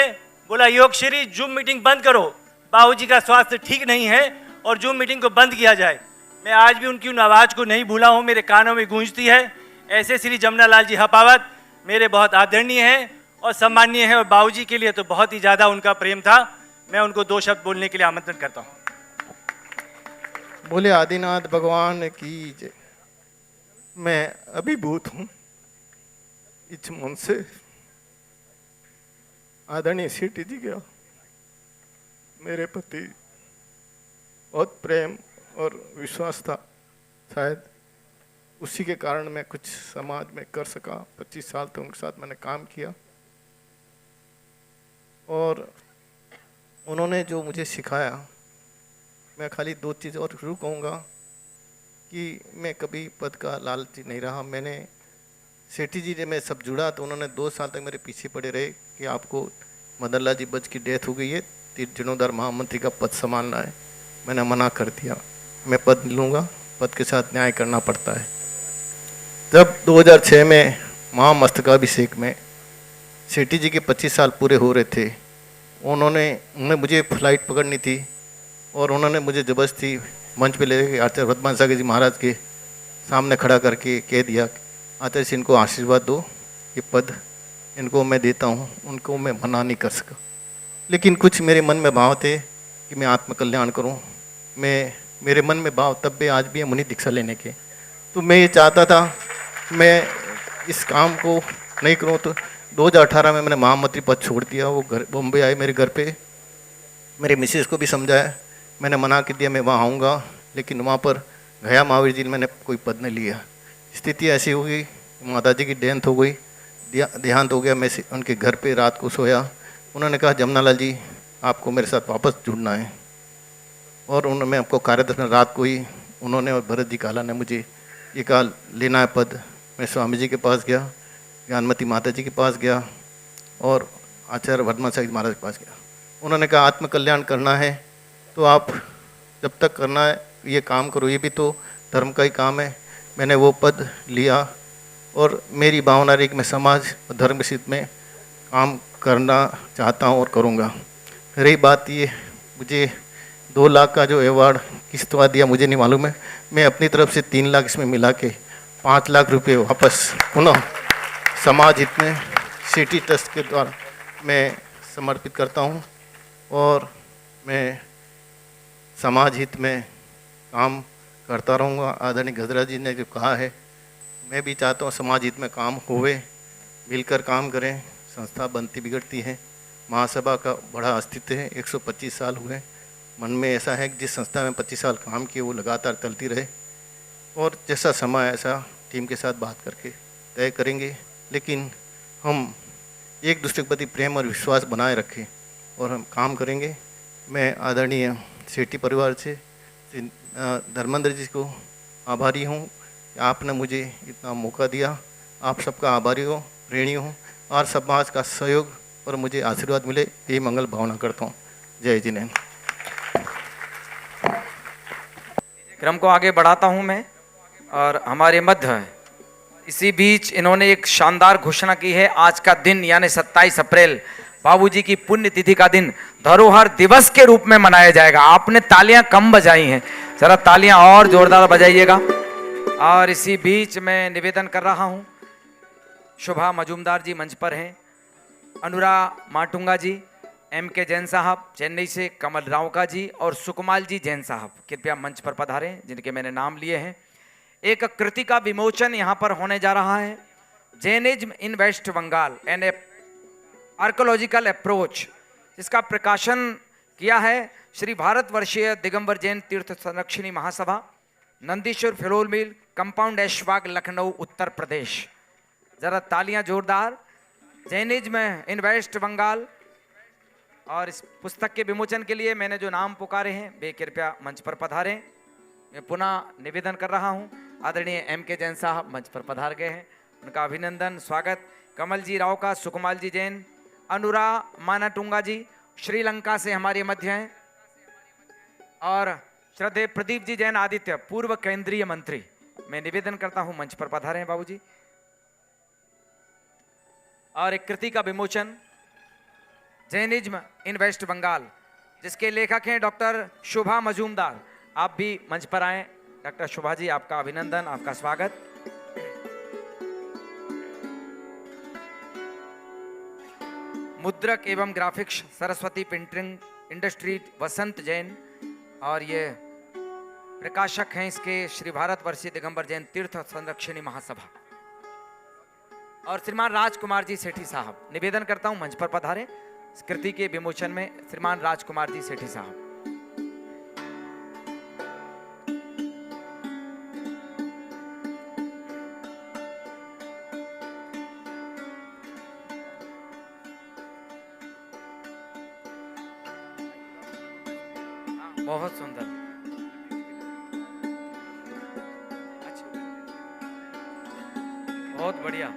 बोला योगश्री जूम मीटिंग बंद करो, बाबूजी का स्वास्थ्य ठीक नहीं है और जूम मीटिंग को बंद किया जाए। मैं आज भी उनकी उन आवाज़ को नहीं भूला हूँ, मेरे कानों में गूंजती है। ऐसे श्री जमनालाल जी हापावत मेरे बहुत आदरणीय हैं और सम्माननीय है और बाबूजी के लिए तो बहुत ही ज़्यादा उनका प्रेम था। मैं उनको 2 शब्द बोलने के लिए आमंत्रण करता हूँ। बोले आदिनाथ भगवान की जय। मैं अभिभूत हूँ इस मन से आदरणीय सेठी जी का मेरे प्रति बहुत प्रेम और विश्वास था, शायद उसी के कारण मैं कुछ समाज में कर सका। 25 साल तक उनके साथ मैंने काम किया और उन्होंने जो मुझे सिखाया, मैं खाली 2 चीज़ और जरूर कहूँगा कि मैं कभी पद का लालची नहीं रहा। मैंने सेठी जी ने मैं सब जुड़ा तो उन्होंने 2 साल तक मेरे पीछे पड़े रहे कि आपको मदन लाल जी बच की डेथ हो गई है, जीर्णोद्धार महामंत्री का पद संभालना है। मैंने मना कर दिया, मैं पद नहीं लूँगा, पद के साथ न्याय करना पड़ता है। जब 2006 में महामस्तकाभिषेक में सेठी जी के 25 साल पूरे हो रहे थे, उन्होंने मुझे फ्लाइट पकड़नी थी और उन्होंने मुझे जबरदस्ती मंच पे ले गए आचार्य वर्धमान सागर जी महाराज के सामने खड़ा करके कह दिया, आचार्य जी इनको आशीर्वाद दो, ये पद इनको मैं देता हूँ। उनको मैं मना नहीं कर सका, लेकिन कुछ मेरे मन में भाव थे कि मैं आत्मकल्याण करूँ। मेरे मन में भाव तब भी आज भी है मुनि दीक्षा लेने के। तो मैं ये चाहता था मैं इस काम को नहीं करूँ। तो 2018 में मैंने महामंत्री पद छोड़ दिया। वो घर बॉम्बे आए मेरे घर पे, मेरे मिसेस को भी समझाया, मैंने मना कर दिया मैं वहाँ आऊँगा, लेकिन वहाँ पर गया महावीर जी मैंने कोई पद नहीं लिया। स्थिति ऐसी हो गई, माता जी की देहांत हो गई, देहांत हो गया। मैं उनके घर पे रात को सोया। उन्होंने कहा जमुना लाल जी आपको मेरे साथ वापस जुड़ना है, और उन्होंने मैं आपको कार्यदर्शन रात को ही उन्होंने और भरत जी काला ने मुझे ये कहा लेना है पद। मैं स्वामी जी के पास गया, ज्ञानमती माता जी के पास गया और आचार्य वर्धमान सागर जी महाराज के पास गया। उन्होंने कहा आत्मकल्याण करना है तो आप जब तक करना है ये काम करो, ये भी तो धर्म का ही काम है। मैंने वो पद लिया और मेरी भावना रही कि मैं समाज और धर्म के हित में काम करना चाहता हूँ और करूँगा। रही बात ये, मुझे 2 लाख का जो अवार्ड किस्तवा दिया मुझे नहीं मालूम है, मैं अपनी तरफ से 3 लाख इसमें मिला के 5 लाख रुपए वापस पुनः समाज हित में सिटी ट्रस्ट के द्वारा मैं समर्पित करता हूँ। और मैं समाज हित में काम करता रहूँगा। आदरणीय गजरा जी ने जो कहा है, मैं भी चाहता हूँ समाज हित में काम होवे, मिलकर काम करें। संस्था बनती बिगड़ती है, महासभा का बड़ा अस्तित्व है, 125 साल हुए। मन में ऐसा है कि जिस संस्था में 25 साल काम किए वो लगातार चलती रहे, और जैसा समय ऐसा टीम के साथ बात करके तय करेंगे। लेकिन हम एक दूसरे के प्रति प्रेम और विश्वास बनाए रखें और हम काम करेंगे। मैं आदरणीय सेठी परिवार से धर्मेंद्र जी को आभारी हूँ कि आपने मुझे इतना मौका दिया। आप सबका आभारी हो, ऋणी हूँ, और समाज का सहयोग और मुझे आशीर्वाद मिले ये मंगल भावना करता हूँ। जय जिनेन्द्र। क्रम को आगे बढ़ाता हूं मैं, और हमारे मध्य इसी बीच इन्होंने एक शानदार घोषणा की है। आज का दिन यानी 27 अप्रैल बाबूजी की पुण्यतिथि का दिन धरोहर दिवस के रूप में मनाया जाएगा। आपने तालियां कम बजाई हैं, जरा तालियां और जोरदार बजाइएगा। और इसी बीच मैं निवेदन कर रहा हूं, शोभा मजूमदार जी मंच पर हैं, अनुरा माटुंगा जी, M.K. जैन साहब चेन्नई से, कमल रावका जी और सुकुमाल जी जैन साहब कृपया मंच पर पधारें, जिनके मैंने नाम लिए हैं। एक कृति का विमोचन यहाँ पर होने जा रहा है, Jainism in West Bengal an archaeological approach, जिसका प्रकाशन किया है Shri Bharatvarshiya Digambar Jain Tirth Sanrakshini Mahasabha, Nandishwar flour mill, compound Aishbagh, Lucknow, Uttar Pradesh. जरा तालियां जोरदार। Jainism in West Bengal. और इस पुस्तक के विमोचन के लिए मैंने जो नाम पुकारे हैं वे कृपया मंच पर पधारें। मैं पुनः निवेदन कर रहा हूं, आदरणीय M.K. जैन साहब मंच पर पधार गए हैं, उनका अभिनंदन स्वागत। कमल जी राव का, सुकुमाल जी जैन, अनुरा मानाटुंगा जी श्रीलंका से हमारे मध्य हैं, और श्रद्धेय प्रदीप जी जैन आदित्य पूर्व केंद्रीय मंत्री। मैं निवेदन करता हूं मंच पर पधारें बाबूजी। और एक कृति का विमोचन, जैनिज्म इन वेस्ट बंगाल, जिसके लेखक हैं डॉक्टर शोभा मजूमदार। आप भी मंच पर आए। डॉक्टर शोभा जी, आपका अभिनंदन, आपका स्वागत। मुद्रक एवं ग्राफिक्स सरस्वती प्रिंटिंग इंडस्ट्री वसंत जैन, और ये प्रकाशक हैं इसके श्री भारतवर्षीय दिगंबर जैन तीर्थ संरक्षणी महासभा। और श्रीमान राजकुमार जी सेठी साहब, निवेदन करता हूं मंच पर पधारें। कृति के विमोचन में श्रीमान राजकुमार जी सेठी साहब। बहुत सुंदर। अच्छा, बहुत बढ़िया।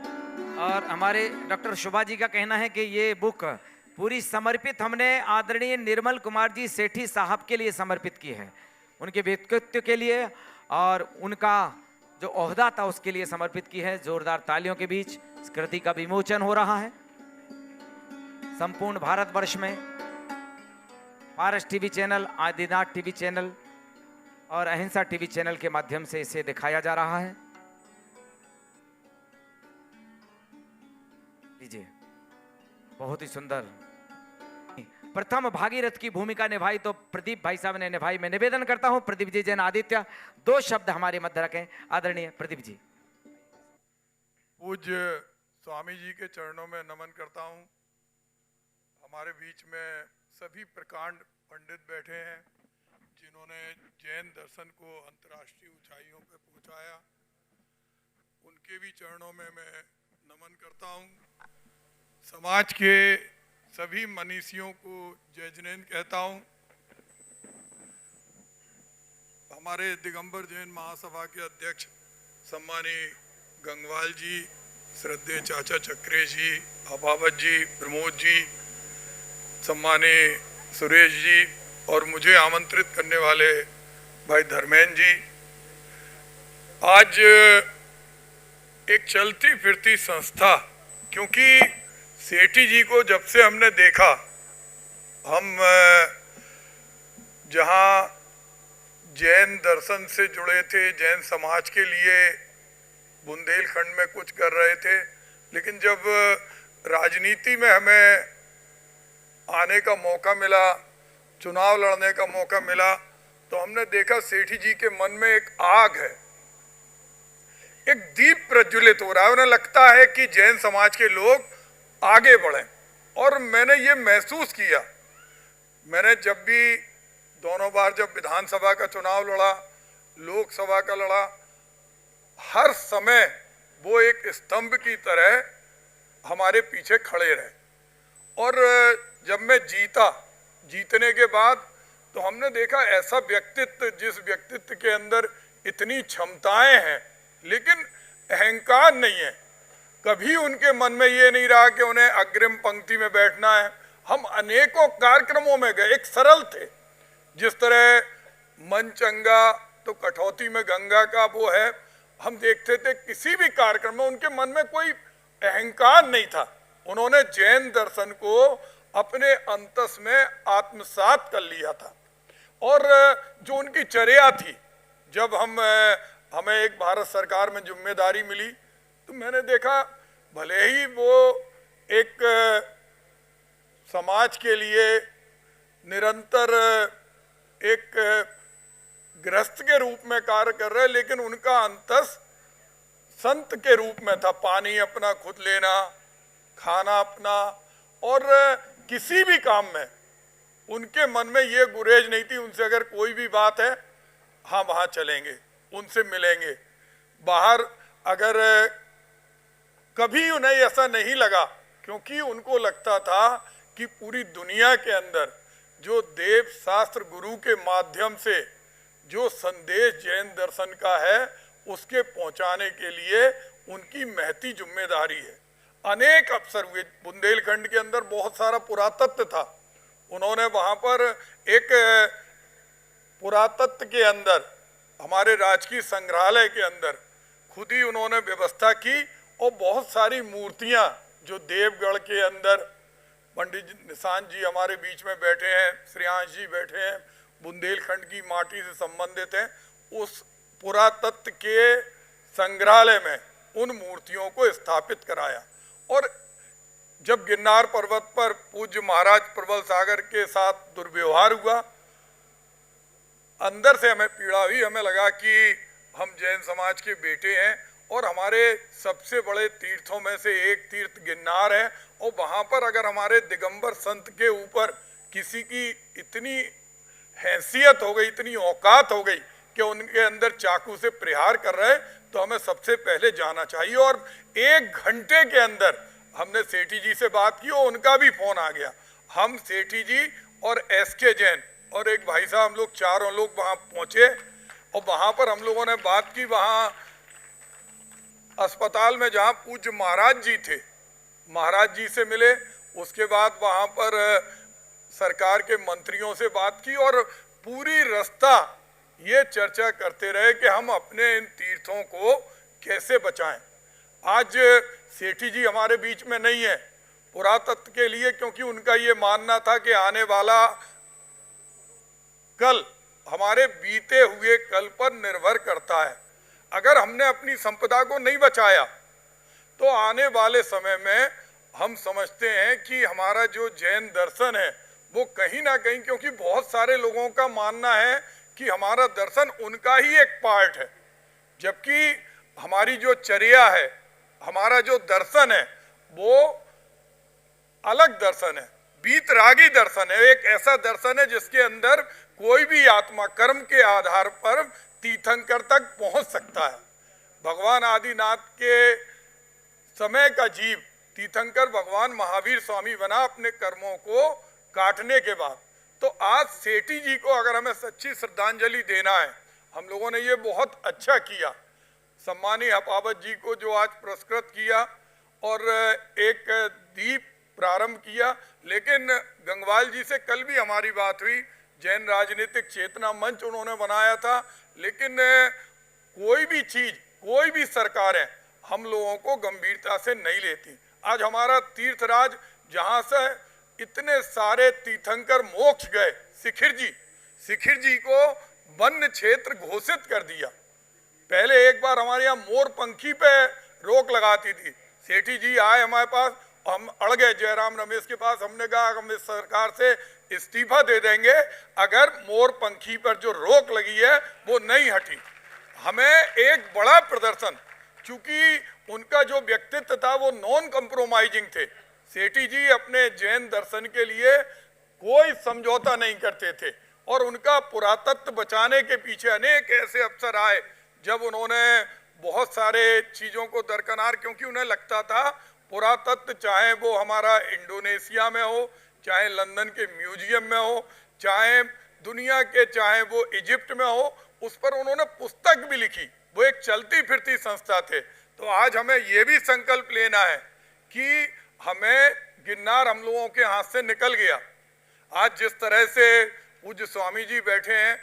और हमारे डॉक्टर शोभा जी का कहना है कि ये बुक पूरी समर्पित हमने आदरणीय निर्मल कुमार जी सेठी साहब के लिए समर्पित की है, उनके व्यक्तित्व के लिए और उनका जो ओहदा था उसके लिए समर्पित की है। जोरदार तालियों के बीच इस कृति का विमोचन हो रहा है। संपूर्ण भारतवर्ष में Paras TV channel, Adinath TV channel और अहिंसा टीवी चैनल के माध्यम से इसे दिखाया जा रहा है। लीजिए, बहुत ही सुंदर। प्रथम भागीरथ की भूमिका निभाई तो प्रदीप भाई साहब ने निभाई। मैं निवेदन करता हूं प्रदीप जी जैन आदित्य 2 शब्द हमारे मध्य रखें। आदरणीय प्रदीप जी। पूज्य स्वामी जी के चरणों में नमन करता हूं। हमारे बीच में सभी प्रकांड पंडित बैठे हैं जिन्होंने जैन दर्शन को अंतर्राष्ट्रीय ऊंचाइयों पर पहुंचाया, उनके भी चरणों में मैं नमन करता हूं। समाज के सभी मनीषियों को जय जिनेन्द्र कहता हूं। हमारे दिगंबर जैन महासभा के अध्यक्ष सम्मानीय गंगवाल जी, श्रद्धेय चाचा चक्रे जी, अभावत जी, प्रमोद जी, सम्मानीय सुरेश जी और मुझे आमंत्रित करने वाले भाई धर्मेंद्र जी। आज एक चलती फिरती संस्था, क्योंकि सेठी जी को जब से हमने देखा, हम जहाँ जैन दर्शन से जुड़े थे, जैन समाज के लिए बुंदेलखंड में कुछ कर रहे थे, लेकिन जब राजनीति में हमें आने का मौका मिला, चुनाव लड़ने का मौका मिला, तो हमने देखा सेठी जी के मन में एक आग है, एक दीप प्रज्वलित हो रहा है। उन्हें लगता है कि जैन समाज के लोग आगे बढ़ें, और मैंने ये महसूस किया। मैंने जब भी दोनों बार जब विधानसभा का चुनाव लड़ा, लोकसभा का लड़ा, हर समय वो एक स्तंभ की तरह हमारे पीछे खड़े रहे। और जब मैं जीता, जीतने के बाद तो हमने देखा ऐसा व्यक्तित्व, जिस व्यक्तित्व के अंदर इतनी क्षमताएं हैं लेकिन अहंकार नहीं है। कभी उनके मन में ये नहीं रहा कि उन्हें अग्रिम पंक्ति में बैठना है। हम अनेकों कार्यक्रमों में गए, एक सरल थे। जिस तरह मन चंगा तो कठौती में गंगा का वो है, हम देखते थे किसी भी कार्यक्रम में उनके मन में कोई अहंकार नहीं था। उन्होंने जैन दर्शन को अपने अंतस में आत्मसात कर लिया था। और जो उनकी चर्या थी, जब हमें एक भारत सरकार में जिम्मेदारी मिली, तो मैंने देखा भले ही वो एक समाज के लिए निरंतर एक गृहस्थ के रूप में कार्य कर रहे, लेकिन उनका अंतस संत के रूप में था। पानी अपना खुद लेना, खाना अपना, और किसी भी काम में उनके मन में ये गुरेज नहीं थी। उनसे अगर कोई भी बात है, हाँ वहाँ चलेंगे, उनसे मिलेंगे। बाहर अगर कभी उन्हें ऐसा नहीं लगा, क्योंकि उनको लगता था कि पूरी दुनिया के अंदर जो देव शास्त्र गुरु के माध्यम से जो संदेश जैन दर्शन का है, उसके पहुंचाने के लिए उनकी महती जिम्मेदारी है। अनेक अवसर हुए। बुंदेलखंड के अंदर बहुत सारा पुरातत्व था। उन्होंने वहाँ पर एक पुरातत्व के अंदर, हमारे राजकीय संग्रहालय के अंदर खुद ही उन्होंने व्यवस्था की, और बहुत सारी मूर्तियाँ जो देवगढ़ के अंदर, पंडित निशांत जी हमारे बीच में बैठे हैं, श्रेयांश जी बैठे हैं, बुंदेलखंड की माटी से संबंधित हैं, उस पुरातत्व के संग्रहालय में उन मूर्तियों को स्थापित कराया। और जब गिरनार पर्वत पर पूज्य महाराज प्रबल सागर के साथ दुर्व्यवहार हुआ, अंदर से हमें पीड़ा हुई। हमें लगा कि हम जैन समाज के बेटे हैं, और हमारे सबसे बड़े तीर्थों में से एक तीर्थ गिरनार है, और वहाँ पर अगर हमारे दिगंबर संत के ऊपर किसी की इतनी हैसियत हो गई, इतनी औकात हो गई कि उनके अंदर चाकू से प्रहार कर रहे, तो हमें सबसे पहले जाना चाहिए। और 1 घंटे के अंदर हमने सेठी जी से बात की, और उनका भी फोन आ गया। हम सेठी जी और SK जैन और एक भाई साहब, हम लोग चारों लोग वहाँ पहुँचे और वहाँ पर हम लोगों ने बात की। वहाँ अस्पताल में जहाँ पूज्य महाराज जी थे, महाराज जी से मिले। उसके बाद वहाँ पर सरकार के मंत्रियों से बात की और पूरी रास्ता ये चर्चा करते रहे कि हम अपने इन तीर्थों को कैसे बचाएं। आज सेठी जी हमारे बीच में नहीं है पुरातत्व के लिए, क्योंकि उनका ये मानना था कि आने वाला कल हमारे बीते हुए कल पर निर्भर करता है। अगर हमने अपनी संपदा को नहीं बचाया तो आने वाले समय में हम समझते हैं कि हमारा जो जैन दर्शन है वो कहीं ना कहीं, क्योंकि बहुत सारे लोगों का मानना है कि हमारा दर्शन उनका ही एक पार्ट है, जबकि हमारी जो चर्या है, हमारा जो दर्शन है वो अलग दर्शन है, बीतरागी दर्शन है। एक ऐसा दर्शन है जिसके अंदर कोई भी आत्मा कर्म के आधार पर तीर्थंकर तक पहुंच सकता है। भगवान आदिनाथ के समय का जीव तीर्थंकर भगवान महावीर स्वामी बना अपने कर्मों को काटने के बाद। तो आज सेठी जी को अगर हमें सच्ची श्रद्धांजलि देना है, हम लोगों ने ये बहुत अच्छा किया, सम्मानीय हपावत जी को जो आज पुरस्कृत किया और एक दीप प्रारंभ किया। लेकिन गंगवाल जी से कल भी हमारी बात हुई, जैन राजनीतिक चेतना मंच उन्होंने बनाया था, लेकिन कोई भी चीज, कोई भी सरकारें हम लोगों को गंभीरता से नहीं लेती। आज हमारा तीर्थराज, जहां से इतने सारे तीर्थंकर मोक्ष गए, शिखिर जी को वन्य क्षेत्र घोषित कर दिया। पहले एक बार हमारे यहाँ मोर पंखी पे रोक लगाती थी, सेठी जी आए हमारे पास, हम अड़ गए जयराम रमेश के पास। हमने कहा हम इस सरकार से इस्तीफा दे देंगे अगर मोर पंखी पर जो रोक लगी है वो नहीं हटी। हमें एक बड़ा प्रदर्शन, चूंकि उनका जो व्यक्तित्व था वो नॉन कंप्रोमाइजिंग थे। सेठी जी अपने जैन दर्शन के लिए कोई समझौता नहीं करते थे और उनका पुरातत्व बचाने के पीछे अनेक ऐसे अवसर आए जब उन्होंने बहुत सारे चीजों को दरकिनार, क्योंकि उन्हें लगता था पुरातत्व चाहे वो हमारा इंडोनेशिया में हो, चाहे लंदन के म्यूजियम में हो, चाहे दुनिया के, चाहे वो इजिप्ट में हो, उस पर उन्होंने पुस्तक भी लिखी। वो एक चलती फिरती संस्था थे। तो आज हमें ये भी संकल्प लेना है कि हमें गिरनार हम लोगों के हाथ से निकल गया। आज जिस तरह से पूज्य स्वामी जी बैठे हैं,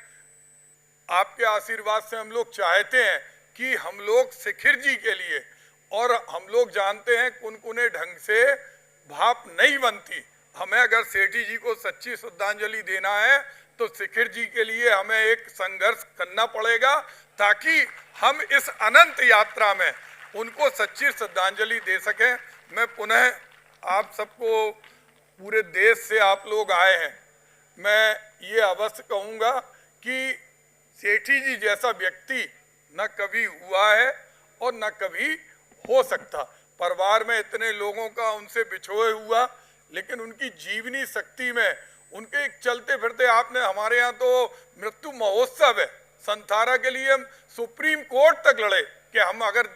आपके आशीर्वाद से हम लोग चाहते हैं कि हम लोग शिखिर जी के लिए, और हम लोग जानते हैं कुनकुने ढंग से भाप नहीं बनती, हमें अगर सेठी जी को सच्ची श्रद्धांजलि देना है तो शिखिर जी के लिए हमें एक संघर्ष करना पड़ेगा, ताकि हम इस अनंत यात्रा में उनको सच्ची श्रद्धांजलि दे सकें। मैं पुनः आप सबको, पूरे देश से आप लोग आए हैं, मैं ये अवश्य कहूँगा कि सेठी जी जैसा व्यक्ति न कभी हुआ है और न कभी हो सकता। परिवार में इतने लोगों का उनसे बिछोए हुआ, लेकिन उनकी जीवनी शक्ति में, उनके एक चलते फिरते, आपने हमारे यहाँ तो मृत्यु महोत्सव है, संथारा के लिए हम सुप्रीम कोर्ट तक लड़े कि हम अगर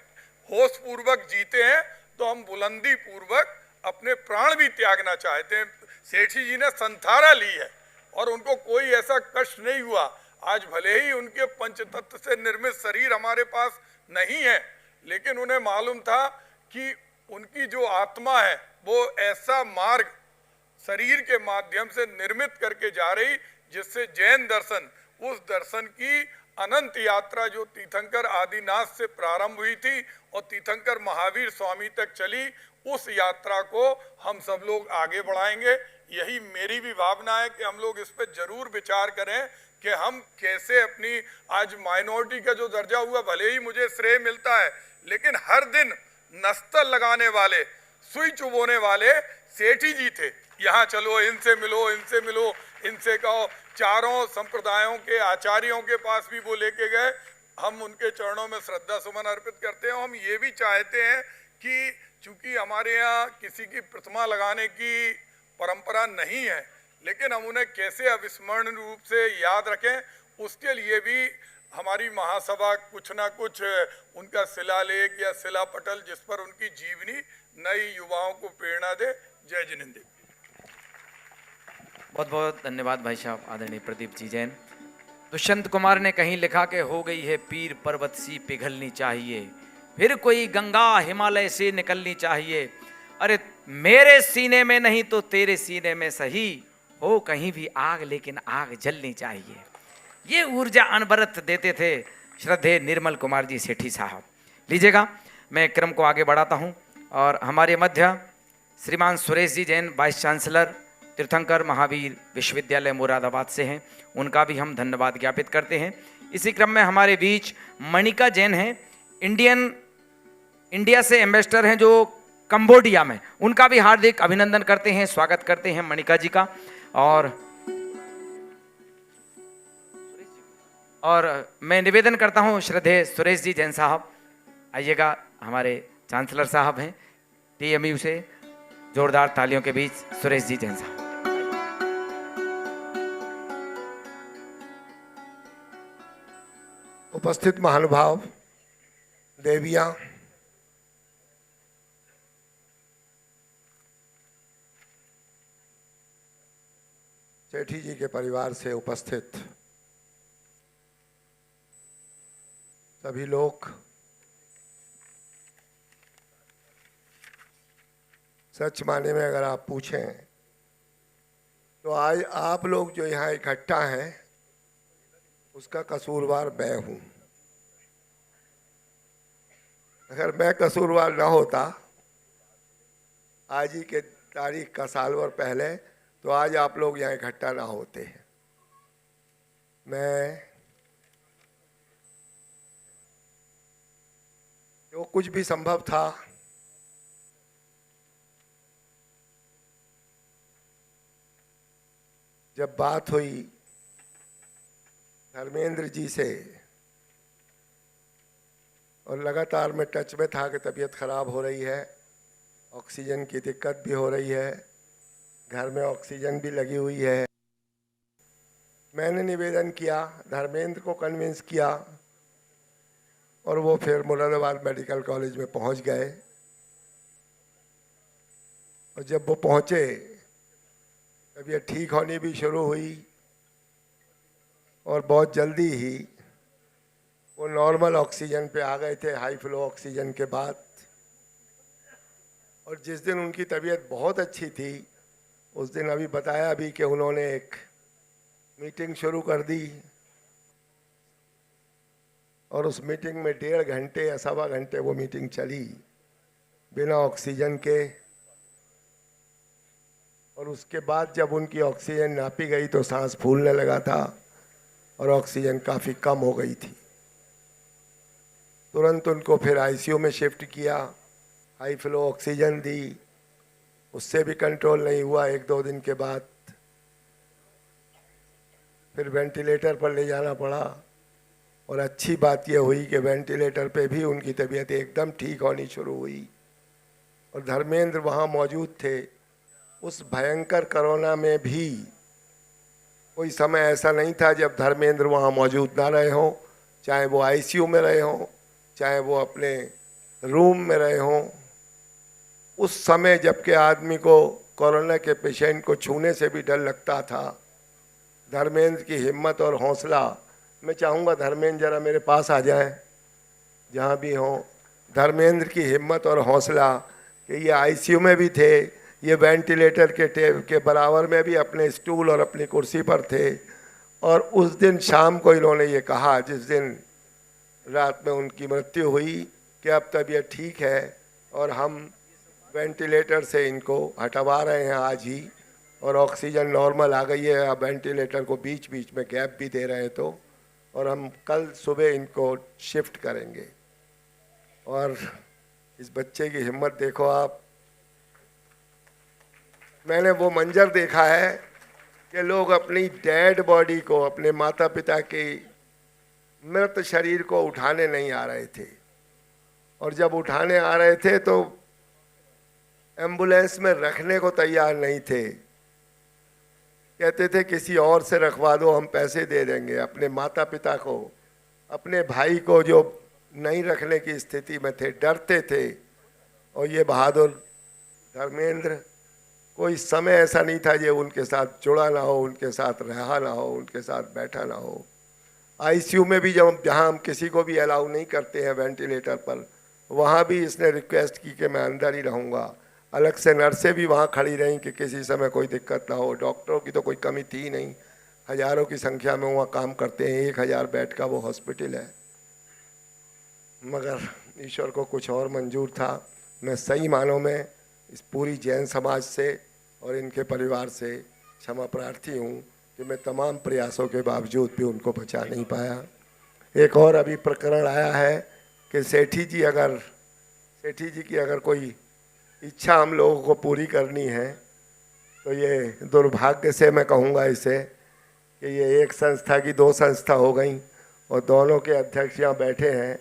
होश पूर्वक जीते हैं तो हम बुलंदी पूर्वक अपने प्राण भी त्यागना चाहते हैं। सेठी जी ने संथारा ली है और उनको कोई ऐसा कष्ट नहीं हुआ। आज भले ही उनके पंचतत्व से निर्मित शरीर हमारे पास नहीं है, लेकिन उन्हें मालूम था कि उनकी जो आत्मा है वो ऐसा मार्ग शरीर के माध्यम से निर्मित करके जा रही, जिससे जैन दर्शन, उस दर्शन की अनंत यात्रा जो तीर्थंकर आदिनाथ से प्रारंभ हुई थी और तीर्थंकर महावीर स्वामी तक चली, उस यात्रा को हम सब लोग आगे बढ़ाएंगे। यही मेरी भी भावना है कि हम लोग इस पर जरूर विचार करें कि हम कैसे अपनी, आज माइनॉरिटी का जो दर्जा हुआ, भले ही मुझे श्रेय मिलता है, लेकिन हर दिन नस्तर लगाने वाले, सुई चुबोने वाले सेठी जी थे। यहाँ चलो, इनसे मिलो, इनसे मिलो, इनसे कहो। चारों संप्रदायों के आचार्यों के पास भी वो लेके गए। हम उनके चरणों में श्रद्धा सुमन अर्पित करते हैं। हम ये भी चाहते हैं कि चूंकि हमारे यहाँ किसी की प्रतिमा लगाने की परंपरा नहीं है, लेकिन हम उन्हें कैसे अविस्मरणीय रूप से याद रखें, उसके लिए भी हमारी महासभा कुछ ना कुछ उनका शिलालेख या शिलापटल, जिस पर उनकी जीवनी नई युवाओं को प्रेरणा दे। जय जिनेन्द्र। बहुत बहुत धन्यवाद भाई साहब आदरणीय प्रदीप जी जैन। दुष्यंत कुमार ने कहीं लिखा कि हो गई है पीर पर्वत सी पिघलनी चाहिए, फिर कोई गंगा हिमालय से निकलनी चाहिए। अरे मेरे सीने में नहीं तो तेरे सीने में सही, हो कहीं भी आग लेकिन आग जलनी चाहिए। ये ऊर्जा अनवरत देते थे श्रद्धेय निर्मल कुमार जी सेठी साहब। लीजिएगा, मैं क्रम को आगे बढ़ाता हूँ और हमारे मध्य श्रीमान सुरेश जी जैन वाइस चांसलर तीर्थंकर महावीर विश्वविद्यालय मुरादाबाद से हैं, उनका भी हम धन्यवाद ज्ञापित करते हैं। इसी क्रम में हमारे बीच मणिका जैन हैं, इंडिया से एम्बेसडर हैं जो कंबोडिया में, उनका भी हार्दिक अभिनंदन करते हैं, स्वागत करते हैं मणिका जी का। और मैं निवेदन करता हूं श्रद्धेय सुरेश जी जैन साहब, आइएगा, हमारे चांसलर साहब हैं टीएमयू से, जोरदार तालियों के बीच सुरेश जी जैन साहब। उपस्थित महानुभाव, देवियां, सेठी जी के परिवार से उपस्थित सभी लोग, सच माने में अगर आप पूछें तो आज आप लोग जो यहाँ इकट्ठा हैं उसका कसूरवार मैं हूँ। अगर मैं कसूरवार ना होता आज ही के तारीख का साल भर पहले, तो आज आप लोग यहाँ इकट्ठा ना होते। मैं जो कुछ भी संभव था जब बात हुई धर्मेंद्र जी से, और लगातार मैं टच में था कि तबीयत खराब हो रही है, ऑक्सीजन की दिक्कत भी हो रही है, घर में ऑक्सीजन भी लगी हुई है। मैंने निवेदन किया, धर्मेंद्र को कन्विंस किया और वो फिर मुरादाबाद मेडिकल कॉलेज में पहुंच गए। और जब वो पहुंचे तबीयत ठीक होनी भी शुरू हुई और बहुत जल्दी ही वो नॉर्मल ऑक्सीजन पे आ गए थे, हाई फ्लो ऑक्सीजन के बाद। और जिस दिन उनकी तबीयत बहुत अच्छी थी उस दिन अभी बताया भी कि उन्होंने एक मीटिंग शुरू कर दी और उस मीटिंग में 1.5 घंटे या 1.25 घंटे वो मीटिंग चली बिना ऑक्सीजन के। और उसके बाद जब उनकी ऑक्सीजन नापी गई तो सांस फूलने लगा था और ऑक्सीजन काफ़ी कम हो गई थी। तुरंत उनको फिर आईसीयू में शिफ्ट किया, हाई फ्लो ऑक्सीजन दी, उससे भी कंट्रोल नहीं हुआ। 1-2 दिन के बाद फिर वेंटिलेटर पर ले जाना पड़ा। और अच्छी बात यह हुई कि वेंटिलेटर पे भी उनकी तबीयत एकदम ठीक होनी शुरू हुई और धर्मेंद्र वहाँ मौजूद थे। उस भयंकर कोरोना में भी कोई समय ऐसा नहीं था जब धर्मेंद्र वहाँ मौजूद ना रहे हों, चाहे वो आईसीयू में रहे हों, चाहे वो अपने रूम में रहे हों। उस समय जबकि आदमी को कोरोना के पेशेंट को छूने से भी डर लगता था, धर्मेंद्र की हिम्मत और हौसला। मैं चाहूँगा धर्मेंद्र जरा मेरे पास आ जाएं, जहाँ भी हों। धर्मेंद्र की हिम्मत और हौसला कि ये आईसीयू में भी थे, ये वेंटिलेटर के बराबर में भी अपने स्टूल और अपनी कुर्सी पर थे। और उस दिन शाम को इन्होंने ये कहा, जिस दिन रात में उनकी मृत्यु हुई, कि अब तबीयत ठीक है और हम वेंटिलेटर से इनको हटवा रहे हैं आज ही, और ऑक्सीजन नॉर्मल आ गई है। अब वेंटिलेटर को बीच बीच में गैप भी दे रहे तो, और हम कल सुबह इनको शिफ्ट करेंगे। और इस बच्चे की हिम्मत देखो आप। मैंने वो मंजर देखा है कि लोग अपनी डेड बॉडी को, अपने माता पिता के मृत शरीर को उठाने नहीं आ रहे थे, और जब उठाने आ रहे थे तो एम्बुलेंस में रखने को तैयार नहीं थे। कहते थे किसी और से रखवा दो, हम पैसे दे देंगे। अपने माता पिता को, अपने भाई को जो नहीं रखने की स्थिति में थे, डरते थे। और ये बहादुर धर्मेंद्र कोई समय ऐसा नहीं था जो उनके साथ जुड़ा ना हो, उनके साथ रहा ना हो, उनके साथ बैठा ना हो। आईसीयू में भी जब जहाँ हम किसी को भी अलाउ नहीं करते हैं वेंटिलेटर पर, वहाँ भी इसने रिक्वेस्ट की कि मैं अंदर ही रहूँगा। अलग से नर्सें भी वहाँ खड़ी रहीं कि किसी समय कोई दिक्कत ना हो। डॉक्टरों की तो कोई कमी थी नहीं, हज़ारों की संख्या में वहाँ काम करते हैं, 1000 बेड का वो हॉस्पिटल है। मगर ईश्वर को कुछ और मंजूर था। मैं सही मानों में इस पूरी जैन समाज से और इनके परिवार से क्षमा प्रार्थी हूँ कि मैं तमाम प्रयासों के बावजूद भी उनको बचा नहीं पाया। एक और अभी प्रकरण आया है कि सेठी जी की अगर कोई इच्छा हम लोगों को पूरी करनी है तो ये दुर्भाग्य से मैं कहूँगा इसे कि ये एक संस्था की 2 संस्था हो गई और दोनों के अध्यक्ष यहाँ बैठे हैं।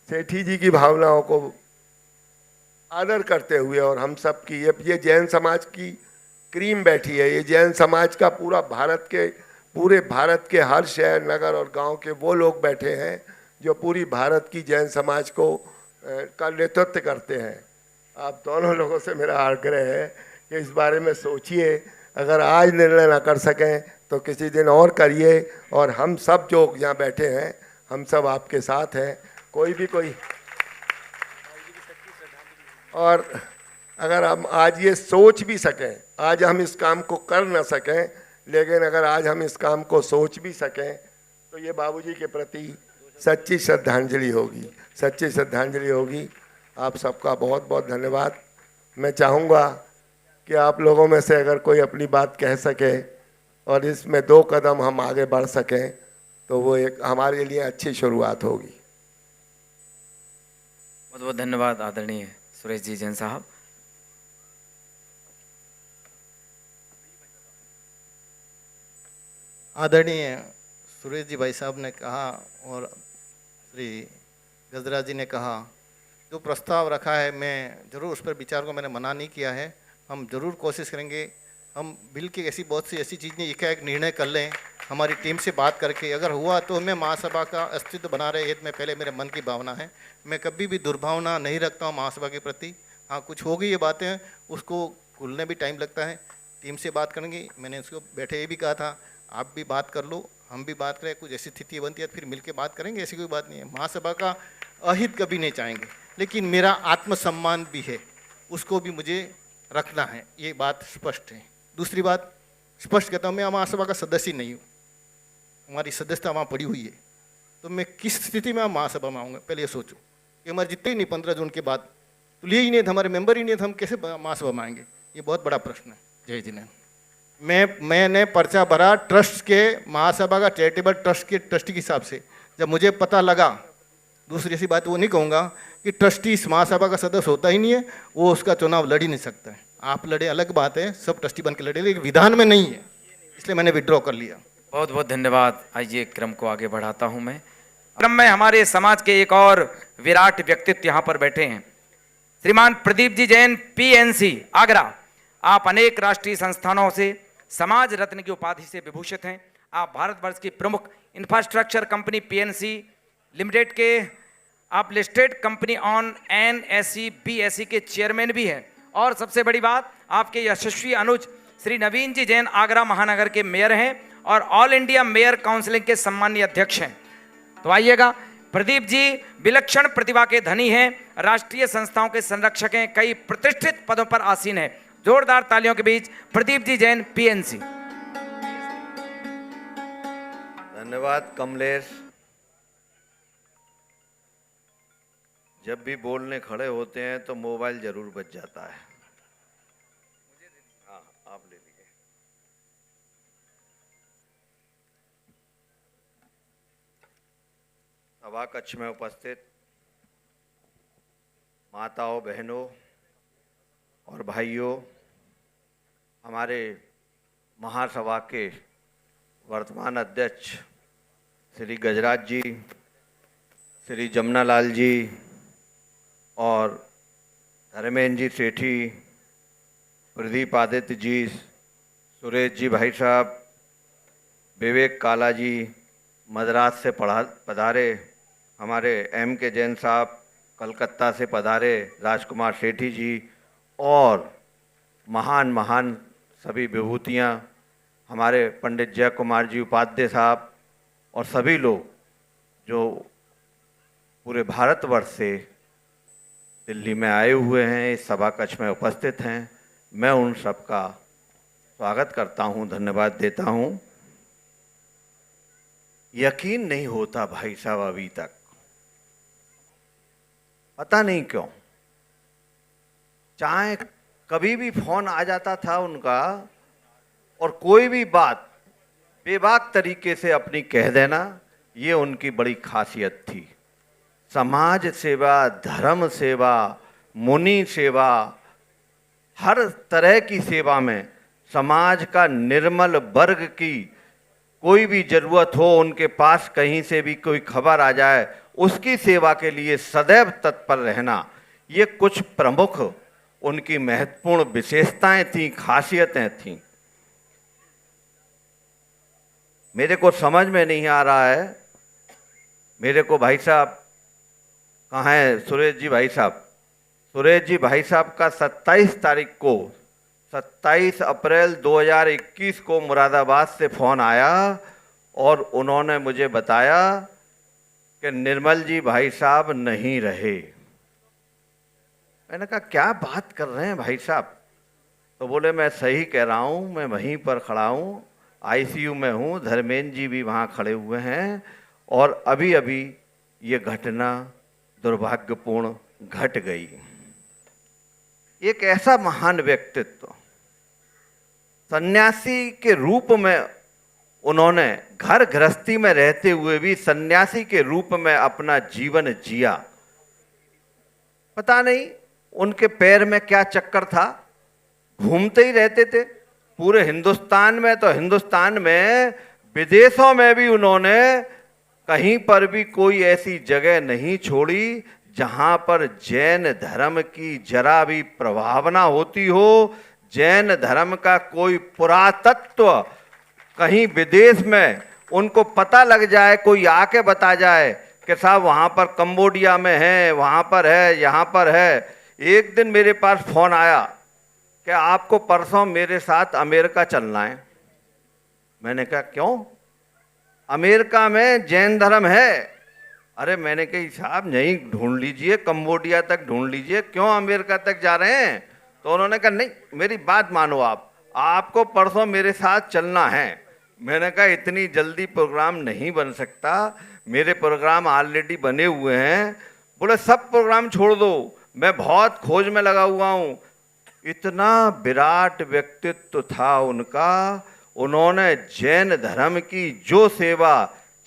सेठी जी की भावनाओं को आदर करते हुए और हम सब की ये जैन समाज की क्रीम बैठी है। ये जैन समाज का पूरे भारत के हर शहर, नगर और गांव के वो लोग बैठे हैं जो पूरी भारत की जैन समाज का नेतृत्व करते हैं। आप दोनों लोगों से मेरा आग्रह है कि इस बारे में सोचिए। अगर आज निर्णय ना कर सकें तो किसी दिन और करिए। और हम सब जो यहाँ बैठे हैं, हम सब आपके साथ हैं। और अगर हम आज ये सोच भी सकें, आज हम इस काम को कर ना सकें, लेकिन अगर आज हम इस काम को सोच भी सकें तो ये बाबूजी के प्रति सच्ची श्रद्धांजलि होगी। आप सबका बहुत बहुत धन्यवाद। मैं चाहूँगा कि आप लोगों में से अगर कोई अपनी बात कह सके और इसमें 2 कदम हम आगे बढ़ सकें तो वो एक हमारे लिए अच्छी शुरुआत होगी। बहुत बहुत धन्यवाद आदरणीय सुरेश जी जैन साहब। आदरणीय सुरेश जी भाई साहब ने कहा और श्री गजराज जी ने कहा, जो प्रस्ताव रखा है मैं ज़रूर उस पर विचार को मैंने मना नहीं किया है। हम ज़रूर कोशिश करेंगे, हम बिल की बहुत सी ऐसी चीज़ें एक निर्णय कर लें हमारी टीम से बात करके। अगर हुआ तो हमें महासभा का अस्तित्व बना रहे, ये पहले मेरे मन की भावना है। मैं कभी भी दुर्भावना नहीं रखता हूँ महासभा के प्रति। हाँ, कुछ हो गई ये बातें, उसको खुलने भी टाइम लगता है। टीम से बात करेंगे। मैंने उसको बैठे ये भी कहा था, आप भी बात कर लो, हम भी बात करें, कुछ ऐसी स्थिति बनती है फिर मिलकर बात करेंगे, ऐसी कोई बात नहीं है। महासभा का अहित कभी नहीं चाहेंगे, लेकिन मेरा आत्मसम्मान भी है, उसको भी मुझे रखना है, ये बात स्पष्ट है। दूसरी बात स्पष्ट कहता हूँ, मैं महासभा का सदस्य नहीं हूँ, हमारी सदस्यता वहाँ पड़ी हुई है, तो मैं किस स्थिति में महासभा में आऊँगा, पहले ये सोचो कि हमारे जितने ही नहीं 15 जून के बाद तो लिए ही नहीं थे, हमारे मेंबर ही नहीं थे, हम कैसे महासभा में आएंगे, ये बहुत बड़ा प्रश्न है। जय जी ने मैंने पर्चा भरा ट्रस्ट के, महासभा का चैरिटेबल ट्रस्ट के ट्रस्टी के हिसाब से। जब मुझे पता लगा, दूसरी ऐसी बात वो नहीं कहूँगा कि ट्रस्टी इस महासभा का सदस्य होता ही नहीं है, वो उसका चुनाव लड़ ही नहीं सकता है। आप लड़े अलग बात है, सब ट्रस्टी बन के लड़े, लेकिन विधान में नहीं है, इसलिए मैंने विड्रॉ कर लिया। बहुत बहुत धन्यवाद। आइए क्रम को आगे बढ़ाता हूं मैं। क्रम में हमारे समाज के एक और विराट व्यक्तित्व यहाँ पर बैठे हैं, श्रीमान प्रदीप जी जैन, PNC आगरा। आप अनेक राष्ट्रीय संस्थानों से समाज रत्न की उपाधि से विभूषित हैं। आप भारतवर्ष की प्रमुख इंफ्रास्ट्रक्चर कंपनी PNC लिमिटेड के आप listed company on NSE BSE के चेयरमैन भी हैं। और सबसे बड़ी बात, आपके यशस्वी अनुज श्री नवीन जी जैन आगरा महानगर के मेयर हैं और ऑल इंडिया मेयर काउंसिलिंग के सम्मानीय अध्यक्ष हैं। तो आइएगा, प्रदीप जी विलक्षण प्रतिभा के धनी हैं, राष्ट्रीय संस्थाओं के संरक्षक हैं, कई प्रतिष्ठित पदों पर आसीन हैं। जोरदार तालियों के बीच प्रदीप जी जैन, PNC। धन्यवाद कमलेश। जब भी बोलने खड़े होते हैं तो मोबाइल जरूर बज जाता है। हाँ, आप ले लीजिए। सभा कक्ष में उपस्थित माताओं, बहनों और भाइयों, हमारे महासभा के वर्तमान अध्यक्ष श्री गजराज जी, श्री जमुनालाल जी और धर्मेंद्र जी सेठी, प्रदीप आदित्य जी, सुरेश जी भाई साहब, विवेक काला जी, मद्रास से पधारे हमारे MK जैन साहब, कलकत्ता से पधारे राजकुमार सेठी जी, और महान महान सभी विभूतियाँ, हमारे पंडित जय कुमार जी उपाध्याय साहब और सभी लोग जो पूरे भारतवर्ष से दिल्ली में आए हुए हैं, इस सभा कक्ष में उपस्थित हैं, मैं उन सबका स्वागत करता हूं, धन्यवाद देता हूं। यकीन नहीं होता भाई साहब, अभी तक पता नहीं क्यों, चाहे कभी भी फोन आ जाता था उनका और कोई भी बात बेबाक तरीके से अपनी कह देना, ये उनकी बड़ी खासियत थी। समाज सेवा, धर्म सेवा, मुनि सेवा, हर तरह की सेवा में समाज का निर्मल वर्ग की कोई भी जरूरत हो, उनके पास कहीं से भी कोई खबर आ जाए, उसकी सेवा के लिए सदैव तत्पर रहना, ये कुछ प्रमुख उनकी महत्वपूर्ण विशेषताएं थीं, खासियतें थीं। मेरे को समझ में नहीं आ रहा है, मेरे को भाई साहब कहाँ है सुरेश जी भाई साहब, सुरेश जी भाई साहब का 27 तारीख को 27 अप्रैल 2021 को मुरादाबाद से फ़ोन आया और उन्होंने मुझे बताया कि निर्मल जी भाई साहब नहीं रहे। मैंने कहा क्या बात कर रहे हैं भाई साहब? तो बोले मैं सही कह रहा हूँ, मैं वहीं पर खड़ा हूँ, आईसीयू में हूँ, धर्मेंद्र जी भी वहाँ खड़े हुए हैं और अभी अभी ये घटना दुर्भाग्यपूर्ण घट गई। एक ऐसा महान व्यक्तित्व, सन्यासी के रूप में उन्होंने घर गृहस्थी में रहते हुए भी सन्यासी के रूप में अपना जीवन जिया। पता नहीं उनके पैर में क्या चक्कर था, घूमते ही रहते थे पूरे हिंदुस्तान में, तो हिंदुस्तान में विदेशों में भी उन्होंने कहीं पर भी कोई ऐसी जगह नहीं छोड़ी जहां पर जैन धर्म की जरा भी प्रभावना होती हो, जैन धर्म का कोई पुरातत्व कहीं विदेश में उनको पता लग जाए, कोई आके बता जाए कि साहब वहाँ पर कंबोडिया में है, वहाँ पर है, यहाँ पर है। एक दिन मेरे पास फ़ोन आया कि आपको परसों मेरे साथ अमेरिका चलना है। मैंने कहा क्यों? अमेरिका में जैन धर्म है। अरे मैंने कही साहब नहीं, ढूंढ लीजिए, कंबोडिया तक ढूंढ लीजिए, क्यों अमेरिका तक जा रहे हैं? तो उन्होंने कहा नहीं, मेरी बात मानो, आपको परसों मेरे साथ चलना है। मैंने कहा इतनी जल्दी प्रोग्राम नहीं बन सकता, मेरे प्रोग्राम ऑलरेडी बने हुए हैं। बोले सब प्रोग्राम छोड़ दो, मैं बहुत खोज में लगा हुआ हूँ। इतना विराट व्यक्तित्व था उनका, उन्होंने जैन धर्म की जो सेवा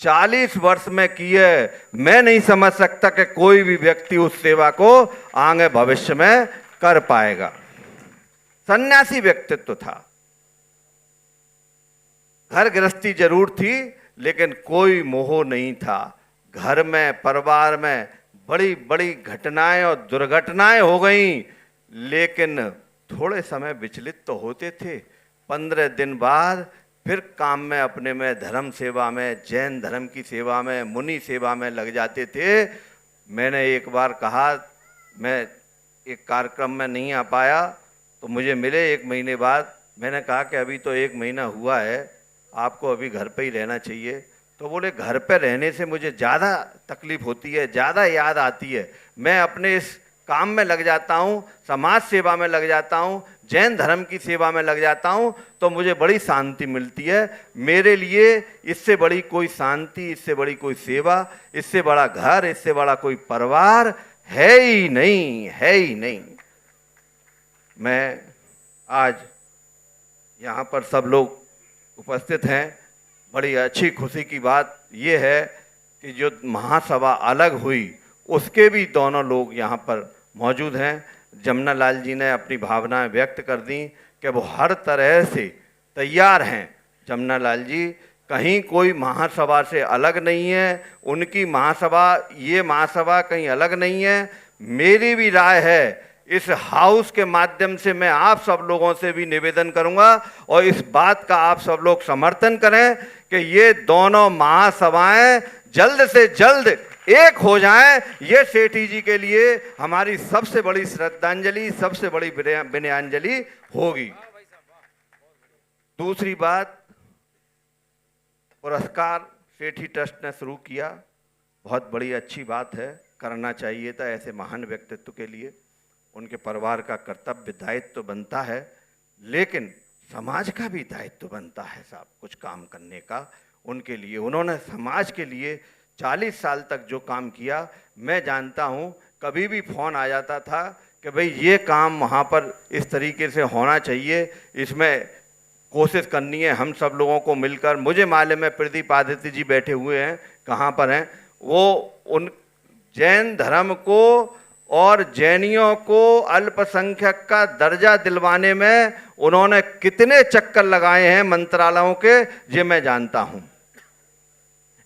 40 वर्ष में की है, मैं नहीं समझ सकता कि कोई भी व्यक्ति उस सेवा को आगे भविष्य में कर पाएगा। सन्यासी व्यक्तित्व था, घर गृहस्थी जरूर थी लेकिन कोई मोह नहीं था। घर में, परिवार में बड़ी बड़ी घटनाएं और दुर्घटनाएं हो गईं, लेकिन थोड़े समय विचलित तो होते थे। 15 दिन बाद फिर काम में, अपने में, धर्म सेवा में, जैन धर्म की सेवा में, मुनि सेवा में लग जाते थे। मैंने एक बार कहा, मैं एक कार्यक्रम में नहीं आ पाया तो मुझे मिले 1 महीने बाद। मैंने कहा कि अभी तो 1 महीना हुआ है, आपको अभी घर पे ही रहना चाहिए। तो बोले घर पे रहने से मुझे ज़्यादा तकलीफ़ होती है, ज़्यादा याद आती है, मैं अपने इस काम में लग जाता हूँ, समाज सेवा में लग जाता हूँ, जैन धर्म की सेवा में लग जाता हूँ, तो मुझे बड़ी शांति मिलती है। मेरे लिए इससे बड़ी कोई शांति, इससे बड़ी कोई सेवा, इससे बड़ा घर, इससे बड़ा कोई परिवार है ही नहीं, है ही नहीं। मैं आज यहाँ पर सब लोग उपस्थित हैं, बड़ी अच्छी खुशी की बात ये है कि जो महासभा अलग हुई उसके भी दोनों लोग यहाँ पर मौजूद हैं। जमुना लाल जी ने अपनी भावनाएं व्यक्त कर दी कि वो हर तरह से तैयार हैं। जमुना लाल जी कहीं कोई महासभा से अलग नहीं है, उनकी महासभा, ये महासभा कहीं अलग नहीं है। मेरी भी राय है, इस हाउस के माध्यम से मैं आप सब लोगों से भी निवेदन करूंगा और इस बात का आप सब लोग समर्थन करें कि ये दोनों महासभाएं जल्द से जल्द एक हो जाएं, ये सेठी जी के लिए हमारी सबसे बड़ी श्रद्धांजलि, सबसे बड़ी विनयान्जलि होगी। दूसरी बात, पुरस्कार सेठी ट्रस्ट ने शुरू किया, बहुत बड़ी अच्छी बात है, करना चाहिए था ऐसे महान व्यक्तित्व के लिए। उनके परिवार का कर्तव्य दायित्व बनता है, लेकिन समाज का भी दायित्व बनता है साहब कुछ काम करने का उनके लिए। उन्होंने समाज के लिए 40 साल तक जो काम किया, मैं जानता हूँ कभी भी फ़ोन आ जाता था कि भाई ये काम वहाँ पर इस तरीके से होना चाहिए, इसमें कोशिश करनी है हम सब लोगों को मिलकर। मुझे मालूम है प्रदीप आदित्य जी बैठे हुए हैं, कहाँ पर हैं वो, उन जैन धर्म को और जैनियों को अल्पसंख्यक का दर्जा दिलवाने में उन्होंने कितने चक्कर लगाए हैं मंत्रालयों के, ये मैं जानता हूं।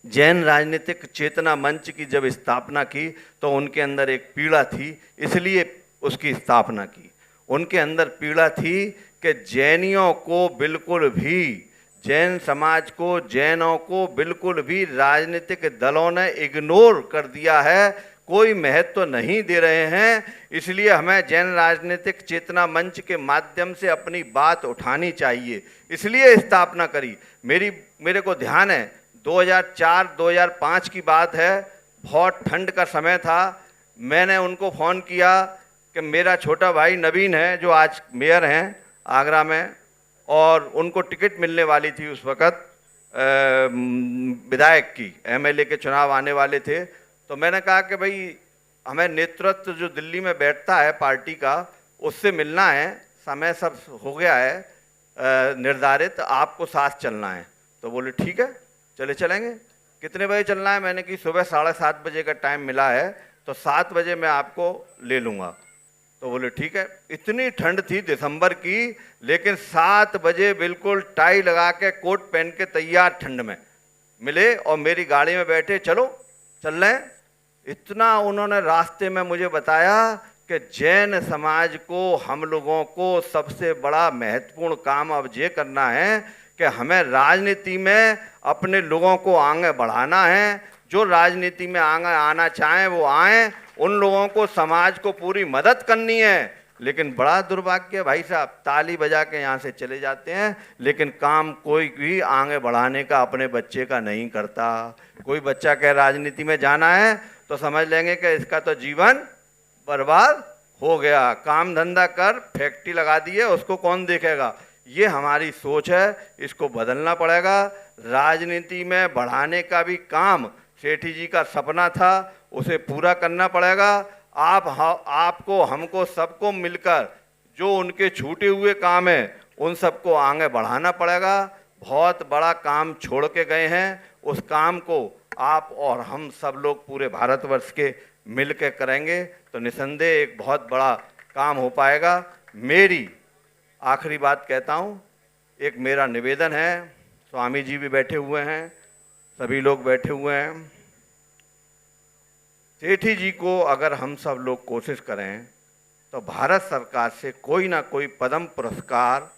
जैन राजनीतिक चेतना मंच की जब स्थापना की तो उनके अंदर एक पीड़ा थी, इसलिए उसकी स्थापना की। उनके अंदर पीड़ा थी कि जैनियों को बिल्कुल भी, जैन समाज को, जैनों को बिल्कुल भी राजनीतिक दलों ने इग्नोर कर दिया है, कोई महत्व नहीं दे रहे हैं। इसलिए हमें जैन राजनीतिक चेतना मंच के माध्यम से अपनी बात उठानी चाहिए, इसलिए स्थापना करी। मेरे को ध्यान है 2004-2005 की बात है, बहुत ठंड का समय था। मैंने उनको फ़ोन किया कि मेरा छोटा भाई नवीन है जो आज मेयर हैं आगरा में, और उनको टिकट मिलने वाली थी उस वक़्त विधायक की, एमएलए के चुनाव आने वाले थे। तो मैंने कहा कि भाई हमें नेतृत्व जो दिल्ली में बैठता है पार्टी का, उससे मिलना है, समय सब हो गया है निर्धारित, आपको साथ चलना है। तो बोले ठीक है चलेंगे। कितने बजे चलना है? मैंने कि सुबह 7:30 बजे का टाइम मिला है, तो 7 बजे मैं आपको ले लूँगा। तो बोले ठीक है। इतनी ठंड थी दिसंबर की, लेकिन 7 बजे बिल्कुल टाई लगा के कोट पहन के तैयार ठंड में मिले और मेरी गाड़ी में बैठे, चलो चल रहे हैं। इतना उन्होंने रास्ते में मुझे बताया कि जैन समाज को, हम लोगों को सबसे बड़ा महत्वपूर्ण काम अब ये करना है कि हमें राजनीति में अपने लोगों को आगे बढ़ाना है। जो राजनीति में आगे आना चाहें वो आएँ, उन लोगों को, समाज को पूरी मदद करनी है। लेकिन बड़ा दुर्भाग्य भाई साहब, ताली बजा के यहाँ से चले जाते हैं, लेकिन काम कोई भी आगे बढ़ाने का अपने बच्चे का नहीं करता। कोई बच्चा कह राजनीति में जाना है तो समझ लेंगे कि इसका तो जीवन बर्बाद हो गया, काम धंधा कर, फैक्ट्री लगा दी है, उसको कौन देखेगा। ये हमारी सोच है, इसको बदलना पड़ेगा। राजनीति में बढ़ाने का भी काम सेठी जी का सपना था, उसे पूरा करना पड़ेगा। आपको, हमको, सबको मिलकर जो उनके छूटे हुए काम हैं उन सबको आगे बढ़ाना पड़ेगा। बहुत बड़ा काम छोड़ के गए हैं, उस काम को आप और हम सब लोग पूरे भारतवर्ष के मिल के करेंगे तो निसंदेह एक बहुत बड़ा काम हो पाएगा। मेरी आखिरी बात कहता हूँ, एक मेरा निवेदन है, स्वामी जी भी बैठे हुए हैं, सभी लोग बैठे हुए हैं। सेठी जी को अगर हम सब लोग कोशिश करें तो भारत सरकार से कोई ना कोई पद्म पुरस्कार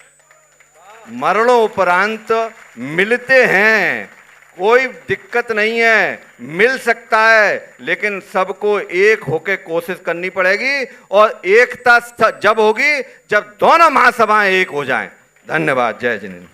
मरणों उपरांत मिलते हैं, कोई दिक्कत नहीं है, मिल सकता है। लेकिन सबको एक होके कोशिश करनी पड़ेगी, और एकता जब होगी जब दोनों महासभाएं एक हो जाएं। धन्यवाद। जय जिनेन्द्र।